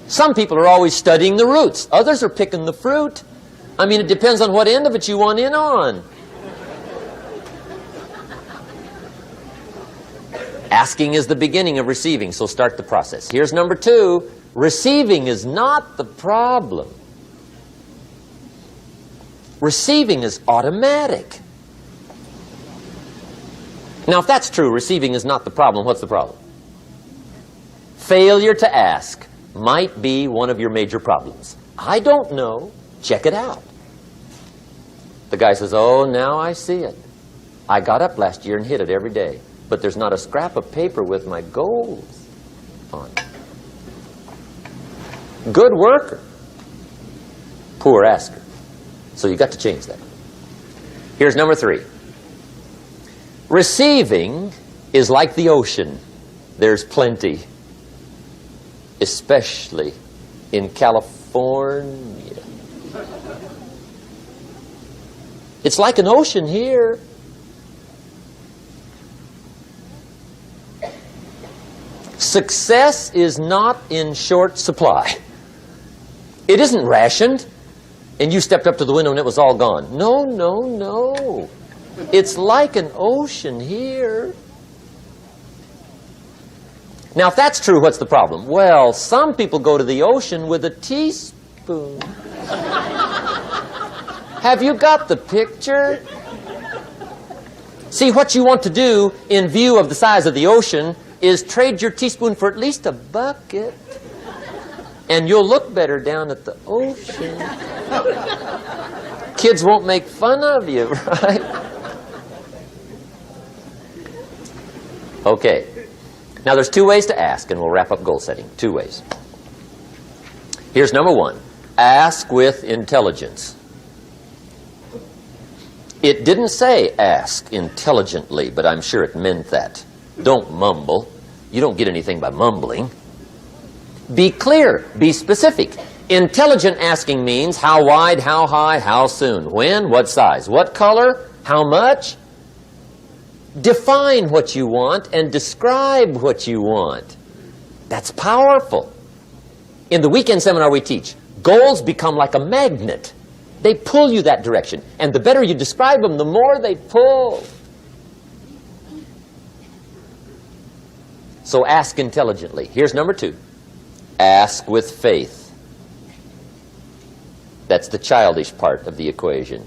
Some people are always studying the roots. Others are picking the fruit. I mean, it depends on what end of it you want in on. Asking is the beginning of receiving, so start the process. Here's number 2. Receiving is not the problem. Receiving is automatic. Now, if that's true, receiving is not the problem, what's the problem? Failure to ask might be one of your major problems. I don't know. Check it out. The guy says, oh, now I see it. I got up last year and hit it every day, but there's not a scrap of paper with my goals on it. Good worker, poor asker. So you got to change that. Here's number 3. Receiving is like the ocean. There's plenty, especially in California. It's like an ocean here. Success is not in short supply. It isn't rationed, and you stepped up to the window and it was all gone. No, no, no. It's like an ocean here. Now, if that's true, what's the problem? Well, some people go to the ocean with a teaspoon. Have you got the picture? See, what you want to do in view of the size of the ocean is trade your teaspoon for at least a bucket. And you'll look better down at the ocean. Kids won't make fun of you, right? Okay. Now, there's 2 ways to ask, and we'll wrap up goal setting. 2 ways. Here's number 1. Ask with intelligence. It didn't say ask intelligently, but I'm sure it meant that. Don't mumble. You don't get anything by mumbling. Be clear. Be specific. Intelligent asking means how wide, how high, how soon, when, what size, what color, how much. Define what you want and describe what you want. That's powerful. In the weekend seminar we teach, goals become like a magnet. They pull you that direction. And the better you describe them, the more they pull. So ask intelligently. Here's number 2. Ask with faith. That's the childish part of the equation.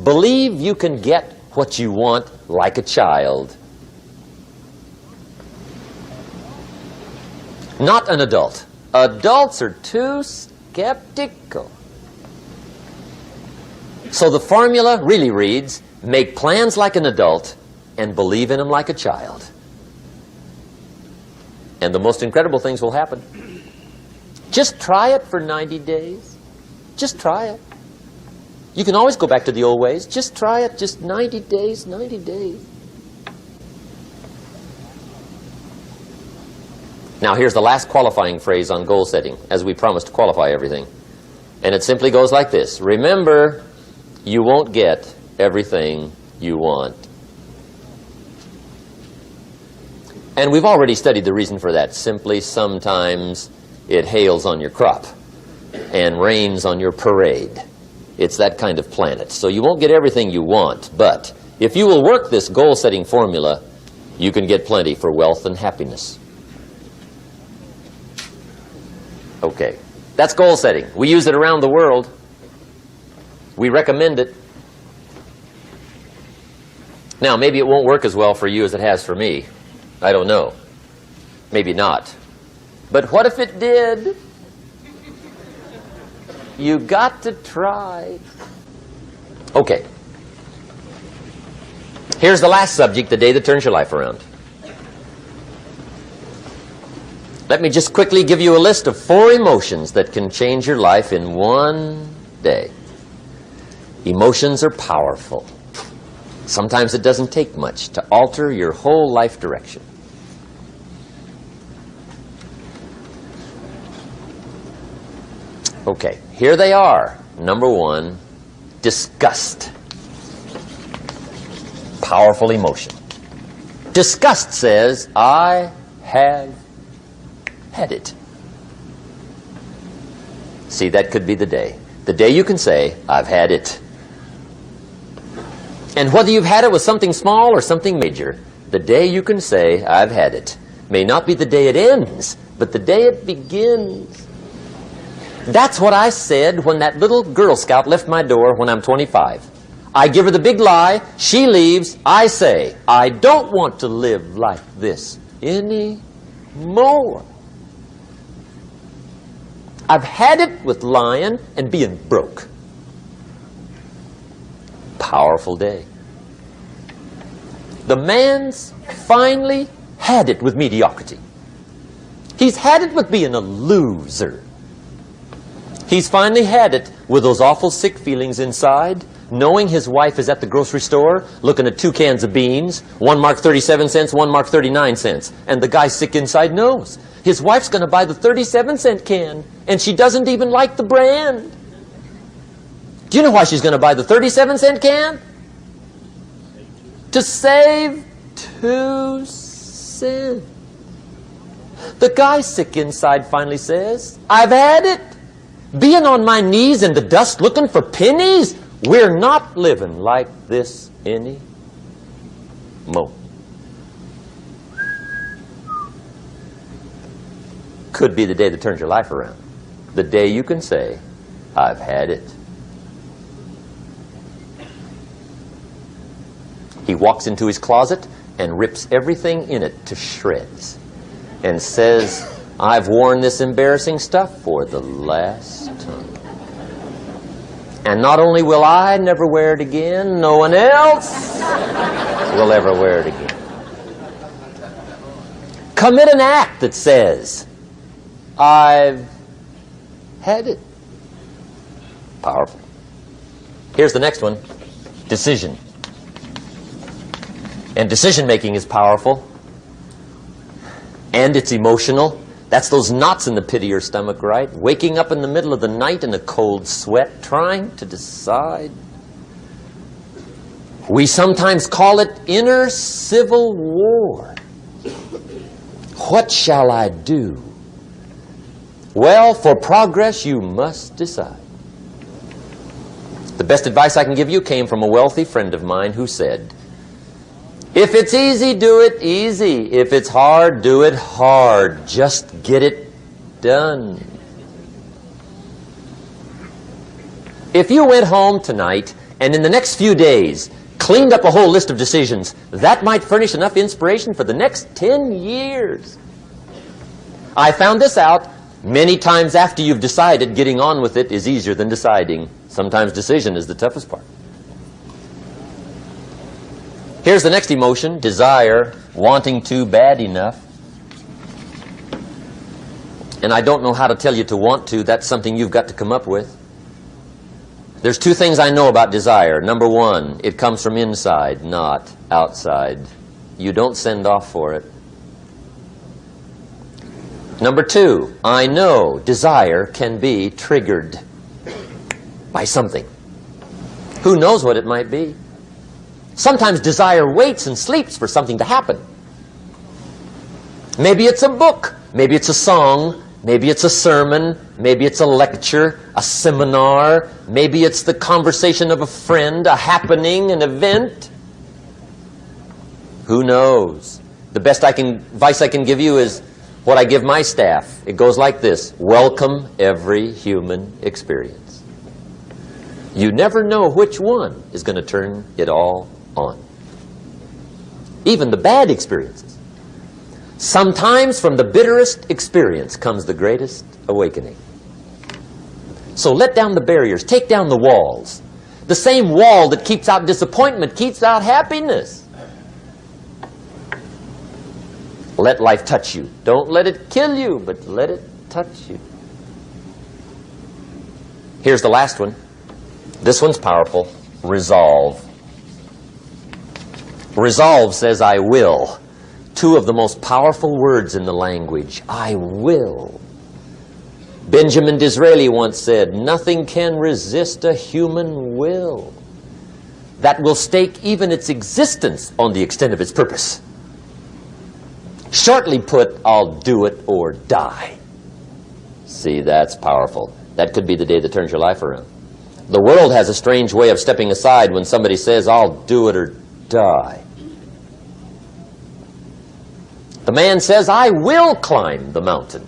Believe you can get what you want like a child. Not an adult. Adults are too skeptical. So the formula really reads, make plans like an adult and believe in them like a child. And the most incredible things will happen. Just try it for 90 days. Just try it. You can always go back to the old ways. Just try it. Just 90 days, 90 days. Now, here's the last qualifying phrase on goal setting, as we promised to qualify everything. And it simply goes like this. Remember, you won't get everything you want. And we've already studied the reason for that. Simply, sometimes it hails on your crop and rains on your parade. It's that kind of planet. So you won't get everything you want, but if you will work this goal-setting formula, you can get plenty for wealth and happiness. Okay, that's goal setting. We use it around the world. We recommend it. Now, maybe it won't work as well for you as it has for me. I don't know. Maybe not. But what if it did? You got to try. Okay. Here's the last subject, the day that turns your life around. Let me just quickly give you a list of 4 emotions that can change your life in one day. Emotions are powerful. Sometimes it doesn't take much to alter your whole life direction. Okay, here they are. Number 1, disgust. Powerful emotion. Disgust says, I have had it. See, that could be the day. The day you can say, I've had it. And whether you've had it with something small or something major, the day you can say, I've had it, may not be the day it ends, but the day it begins. That's what I said when that little Girl Scout left my door when I'm 25. I give her the big lie, she leaves, I say, I don't want to live like this anymore. I've had it with lying and being broke. Powerful day. The man's finally had it with mediocrity. He's had it with being a loser. He's finally had it with those awful sick feelings inside, knowing his wife is at the grocery store looking at 2 cans of beans, one marked 37 cents, one marked 39 cents. And the guy sick inside knows his wife's going to buy the 37-cent can, and she doesn't even like the brand. Do you know why she's going to buy the 37-cent can? To save 2 cents. The guy sick inside finally says, I've had it. Being on my knees in the dust looking for pennies? We're not living like this anymore. Could be the day that turns your life around. The day you can say, I've had it. He walks into his closet and rips everything in it to shreds and says, I've worn this embarrassing stuff for the last time. And not only will I never wear it again, no one else will ever wear it again. Commit an act that says, I've had it. Powerful. Here's the next one. Decision. And decision making is powerful. And it's emotional. That's those knots in the pit of your stomach, right? Waking up in the middle of the night in a cold sweat, trying to decide. We sometimes call it inner civil war. What shall I do? Well, for progress, you must decide. The best advice I can give you came from a wealthy friend of mine who said, if it's easy, do it easy. If it's hard, do it hard. Just get it done. If you went home tonight and in the next few days cleaned up a whole list of decisions, that might furnish enough inspiration for the next 10 years. I found this out many times after you've decided. Getting on with it is easier than deciding. Sometimes decision is the toughest part. Here's the next emotion, desire, wanting to bad enough. And I don't know how to tell you to want to. That's something you've got to come up with. There's 2 things I know about desire. Number 1, it comes from inside, not outside. You don't send off for it. Number 2, I know desire can be triggered by something. Who knows what it might be? Sometimes desire waits and sleeps for something to happen. Maybe it's a book, maybe it's a song, maybe it's a sermon, maybe it's a lecture, a seminar, maybe it's the conversation of a friend, a happening, an event. Who knows? The best advice I can give you is what I give my staff. It goes like this: welcome every human experience. You never know which one is going to turn it all on. Even the bad experiences. Sometimes from the bitterest experience comes the greatest awakening. So let down the barriers, take down the walls. The same wall that keeps out disappointment keeps out happiness. Let life touch you. Don't let it kill you, but let it touch you. Here's the last one. This one's powerful. Resolve. Resolve says, I will. Two of the most powerful words in the language. I will. Benjamin Disraeli once said, nothing can resist a human will that will stake even its existence on the extent of its purpose. Shortly put, I'll do it or die. See, that's powerful. That could be the day that turns your life around. The world has a strange way of stepping aside when somebody says, I'll do it or die. The man says, I will climb the mountain.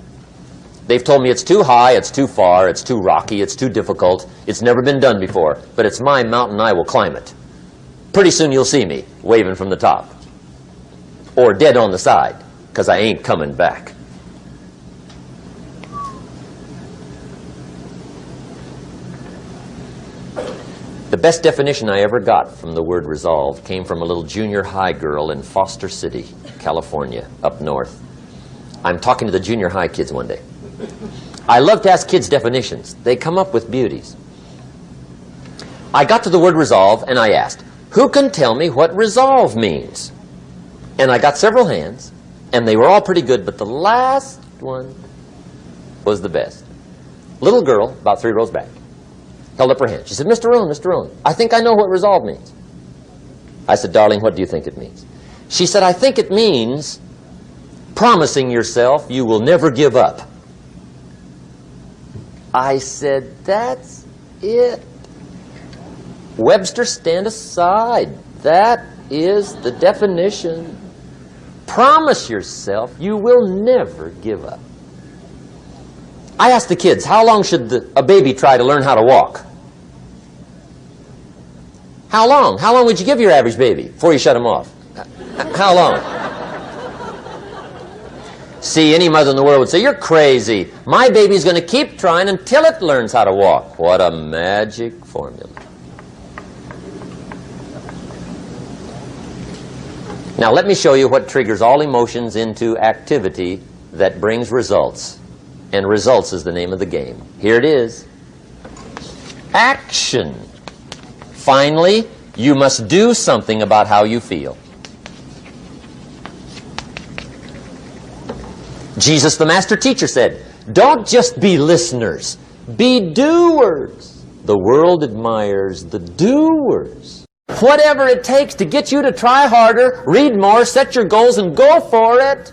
They've told me it's too high, it's too far, it's too rocky, it's too difficult, it's never been done before, but it's my mountain, I will climb it. Pretty soon you'll see me waving from the top. Or dead on the side, because I ain't coming back. The best definition I ever got from the word resolve came from a little junior high girl in Foster City, California, up north. I'm talking to the junior high kids one day. I love to ask kids definitions. They come up with beauties. I got to the word resolve and I asked, who can tell me what resolve means? And I got several hands, and they were all pretty good, but the last one was the best. Little girl, about 3 rows back, held up her hand. She said, Mr. Rohn, I think I know what resolve means. I said, darling, what do you think it means? She said, I think it means promising yourself you will never give up. I said, that's it. Webster, stand aside. That is the definition. Promise yourself you will never give up. I asked the kids, how long should a baby try to learn how to walk? How long? How long would you give your average baby before you shut him off? How long? See, any mother in the world would say, you're crazy. My baby's going to keep trying until it learns how to walk. What a magic formula. Now let me show you what triggers all emotions into activity that brings results. And results is the name of the game. Here it is. Action. Finally, you must do something about how you feel. Jesus, the master teacher, said, don't just be listeners, be doers. The world admires the doers. Whatever it takes to get you to try harder, read more, set your goals, and go for it.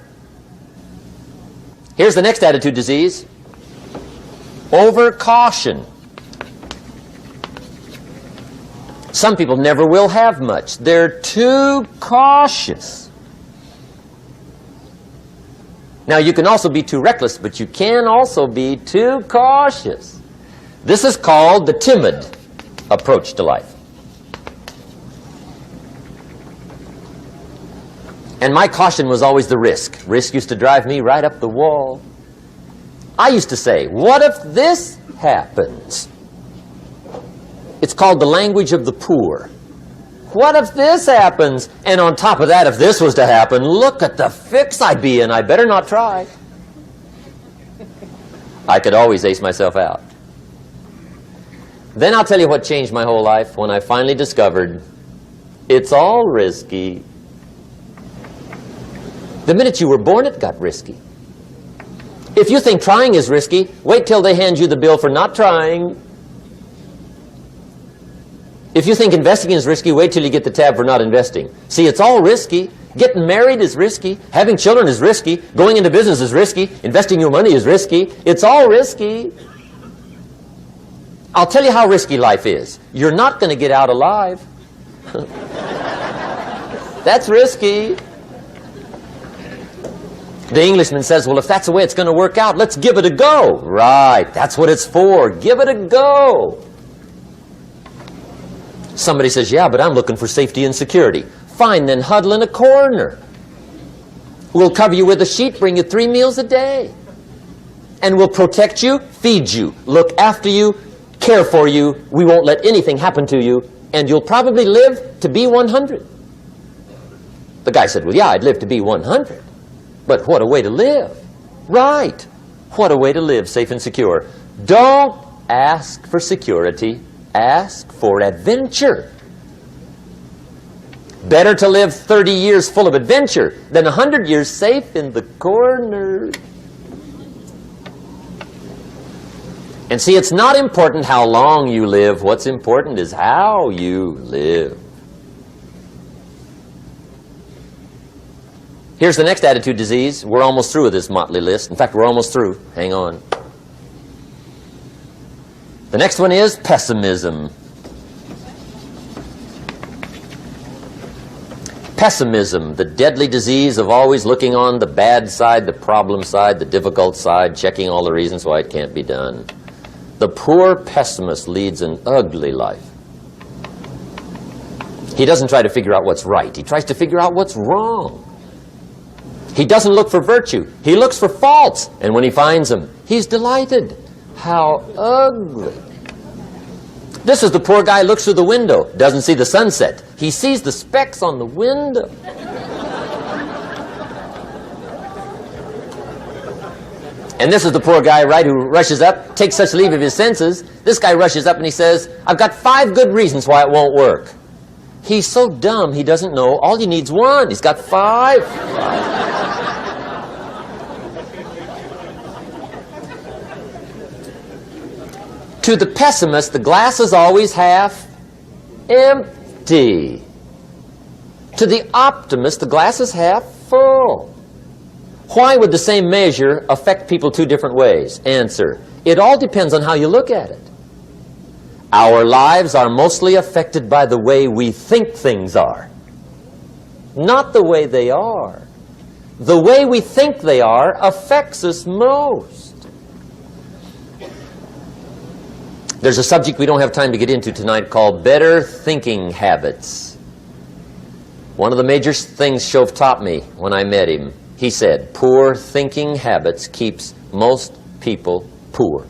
Here's the next attitude disease. Overcaution. Some people never will have much. They're too cautious. Now, you can also be too reckless, but you can also be too cautious. This is called the timid approach to life. And my caution was always the risk. Risk used to drive me right up the wall. I used to say, what if this happens? It's called the language of the poor. What if this happens? And on top of that, if this was to happen, look at the fix I'd be in. I better not try. I could always ace myself out. Then I'll tell you what changed my whole life when I finally discovered it's all risky. The minute you were born, it got risky. If you think trying is risky, wait till they hand you the bill for not trying. If you think investing is risky, wait till you get the tab for not investing. See, it's all risky. Getting married is risky. Having children is risky. Going into business is risky. Investing your money is risky. It's all risky. I'll tell you how risky life is. You're not going to get out alive. That's risky. The Englishman says, well, if that's the way it's going to work out, let's give it a go. Right, that's what it's for. Give it a go. Somebody says, yeah, but I'm looking for safety and security. Fine, then huddle in a corner. We'll cover you with a sheet, bring you 3 meals a day. And we'll protect you, feed you, look after you, care for you. We won't let anything happen to you. And you'll probably live to be 100. The guy said, well, yeah, I'd live to be 100. But what a way to live. Right. What a way to live, safe and secure. Don't ask for security. Ask for adventure. Better to live 30 years full of adventure than 100 years safe in the corner. And see, it's not important how long you live. What's important is how you live. Here's the next attitude disease. We're almost through with this motley list. In fact, we're almost through. Hang on. The next one is pessimism. Pessimism, the deadly disease of always looking on the bad side, the problem side, the difficult side, checking all the reasons why it can't be done. The poor pessimist leads an ugly life. He doesn't try to figure out what's right. He tries to figure out what's wrong. He doesn't look for virtue. He looks for faults. And when he finds them, he's delighted. How ugly. This is the poor guy who looks through the window, doesn't see the sunset. He sees the specks on the window. And this is the poor guy, right, who rushes up, takes such leave of his senses. This guy rushes up and he says, I've got 5 good reasons why it won't work. He's so dumb he doesn't know all he needs 1. He's got 5. To the pessimist, the glass is always half empty. To the optimist, the glass is half full. Why would the same measure affect people 2 different ways? Answer, it all depends on how you look at it. Our lives are mostly affected by the way we think things are, not the way they are. The way we think they are affects us most. There's a subject we don't have time to get into tonight called better thinking habits. One of the major things Shove taught me when I met him, he said, poor thinking habits keeps most people poor.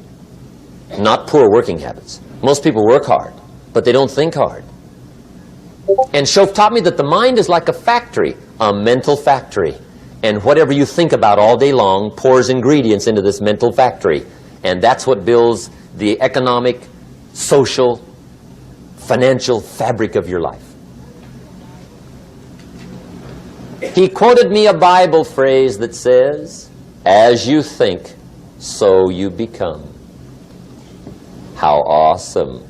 Not poor working habits. Most people work hard, but they don't think hard. And Shove taught me that the mind is like a factory, a mental factory. And whatever you think about all day long pours ingredients into this mental factory. And that's what builds the economic, social, financial fabric of your life. He quoted me a Bible phrase that says, as you think, so you become. How awesome.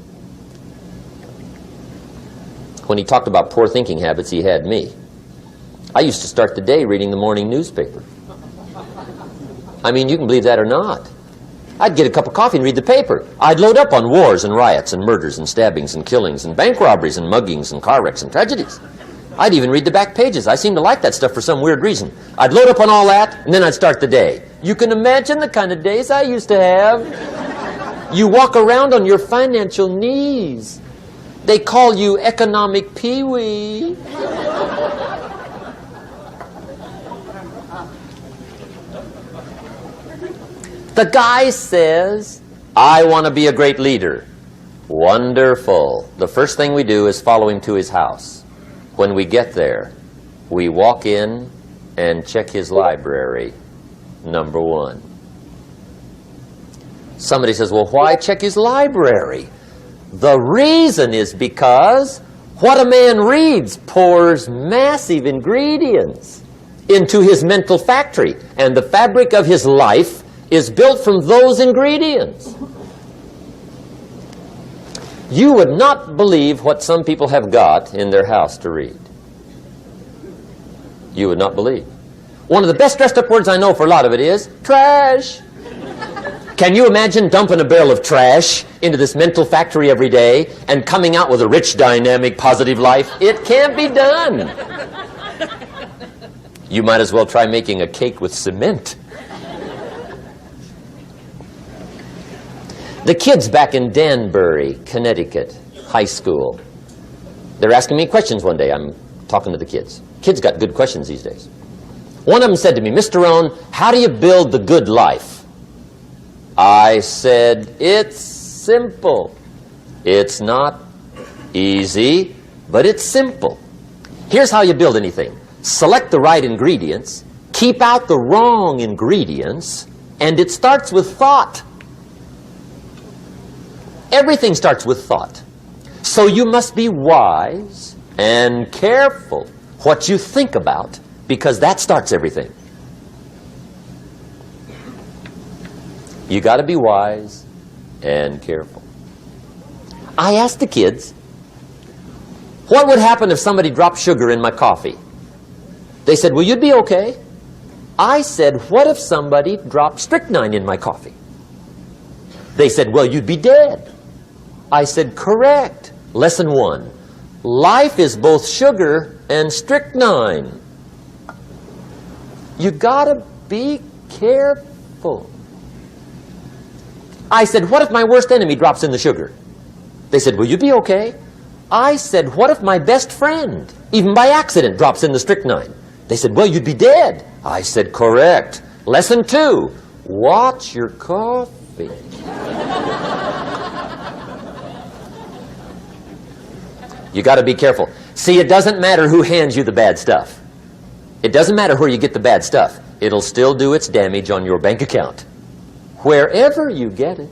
When he talked about poor thinking habits, he had me. I used to start the day reading the morning newspaper. I mean, you can believe that or not. I'd get a cup of coffee and read the paper. I'd load up on wars and riots and murders and stabbings and killings and bank robberies and muggings and car wrecks and tragedies. I'd even read the back pages. I seem to like that stuff for some weird reason. I'd load up on all that, and then I'd start the day. You can imagine the kind of days I used to have. You walk around on your financial knees. They call you economic peewee. The guy says, I want to be a great leader. Wonderful. The first thing we do is follow him to his house. When we get there, we walk in and check his library, number 1. Somebody says, well, why check his library? The reason is because what a man reads pours massive ingredients into his mental factory, and the fabric of his life is built from those ingredients. You would not believe what some people have got in their house to read. You would not believe. One of the best dressed up words I know for a lot of it is trash. Can you imagine dumping a barrel of trash into this mental factory every day and coming out with a rich, dynamic, positive life? It can't be done. You might as well try making a cake with cement. The kids back in Danbury, Connecticut, high school, they're asking me questions one day. I'm talking to the kids. Kids got good questions these days. One of them said to me, Mr. Rohn, how do you build the good life? I said, it's simple. It's not easy, but it's simple. Here's how you build anything. Select the right ingredients, keep out the wrong ingredients, and it starts with thought. Everything starts with thought. So you must be wise and careful what you think about, because that starts everything. You got to be wise and careful. I asked the kids, what would happen if somebody dropped sugar in my coffee? They said, well, you'd be okay. I said, what if somebody dropped strychnine in my coffee? They said, well, you'd be dead. I said, correct. Lesson 1. Life is both sugar and strychnine. You gotta be careful. I said, what if my worst enemy drops in the sugar? They said, will you be okay? I said, what if my best friend, even by accident, drops in the strychnine? They said, well, you'd be dead. I said, correct. Lesson 2, watch your coffee. You got to be careful. See, it doesn't matter who hands you the bad stuff. It doesn't matter where you get the bad stuff. It'll still do its damage on your bank account, wherever you get it.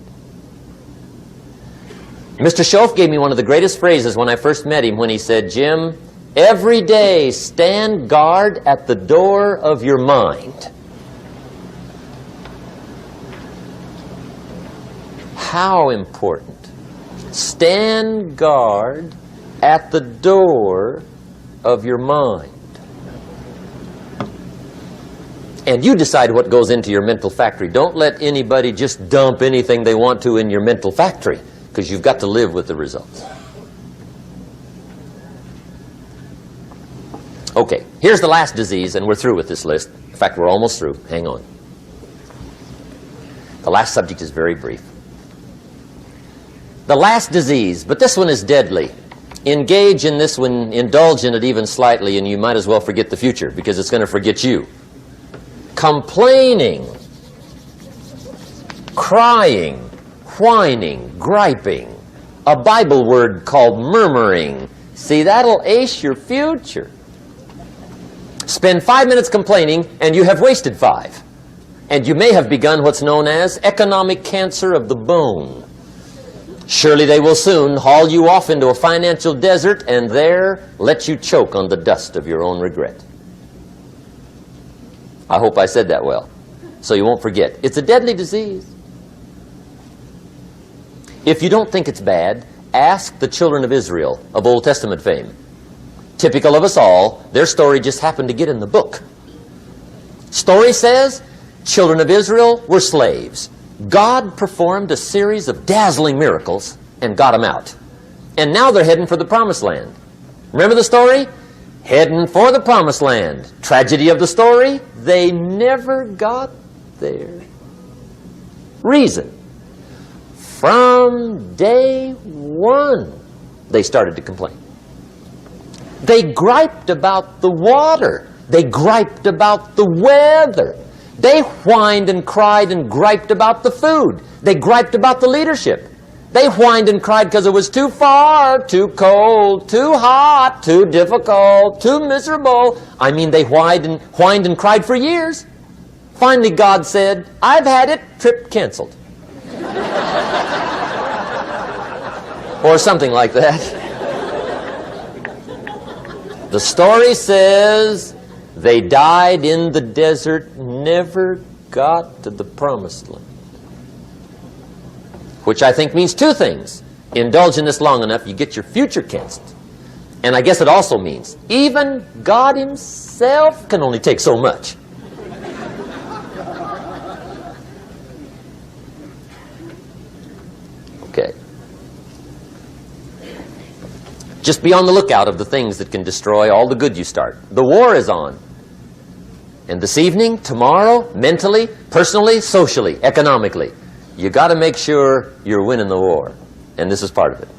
Mr. Schoaf gave me one of the greatest phrases when I first met him when he said, Jim, every day stand guard at the door of your mind. How important. Stand guard at the door of your mind. And you decide what goes into your mental factory. Don't let anybody just dump anything they want to in your mental factory, because you've got to live with the results. Okay, here's the last disease, and we're through with this list. In fact, we're almost through. Hang on. The last subject is very brief. The last disease, but this one is deadly. Engage in this one, indulge in it even slightly, and you might as well forget the future, because it's going to forget you. Complaining, crying, whining, griping, a Bible word called murmuring. See, that'll ace your future. Spend 5 minutes complaining, and you have wasted 5. And you may have begun what's known as economic cancer of the bone. Surely they will soon haul you off into a financial desert and there let you choke on the dust of your own regret. I hope I said that well, so you won't forget. It's a deadly disease. If you don't think it's bad, ask the children of Israel of Old Testament fame. Typical of us all, their story just happened to get in the book. Story says, children of Israel were slaves. God performed a series of dazzling miracles and got them out. And now they're heading for the promised land. Remember the story? Heading for the promised land. Tragedy of the story, they never got there. Reason. From day one, they started to complain. They griped about the water. They griped about the weather. They whined and cried and griped about the food. They griped about the leadership. They whined and cried because it was too far, too cold, too hot, too difficult, too miserable. I mean, they whined and cried for years. Finally, God said, I've had it, trip canceled. Or something like that. The story says they died in the desert, never got to the promised land. Which I think means 2 things. Indulge in this long enough, you get your future canceled. And I guess it also means even God himself can only take so much. Okay. Just be on the lookout of the things that can destroy all the good you start. The war is on. And this evening, tomorrow, mentally, personally, socially, economically, you got to make sure you're winning the war. And this is part of it.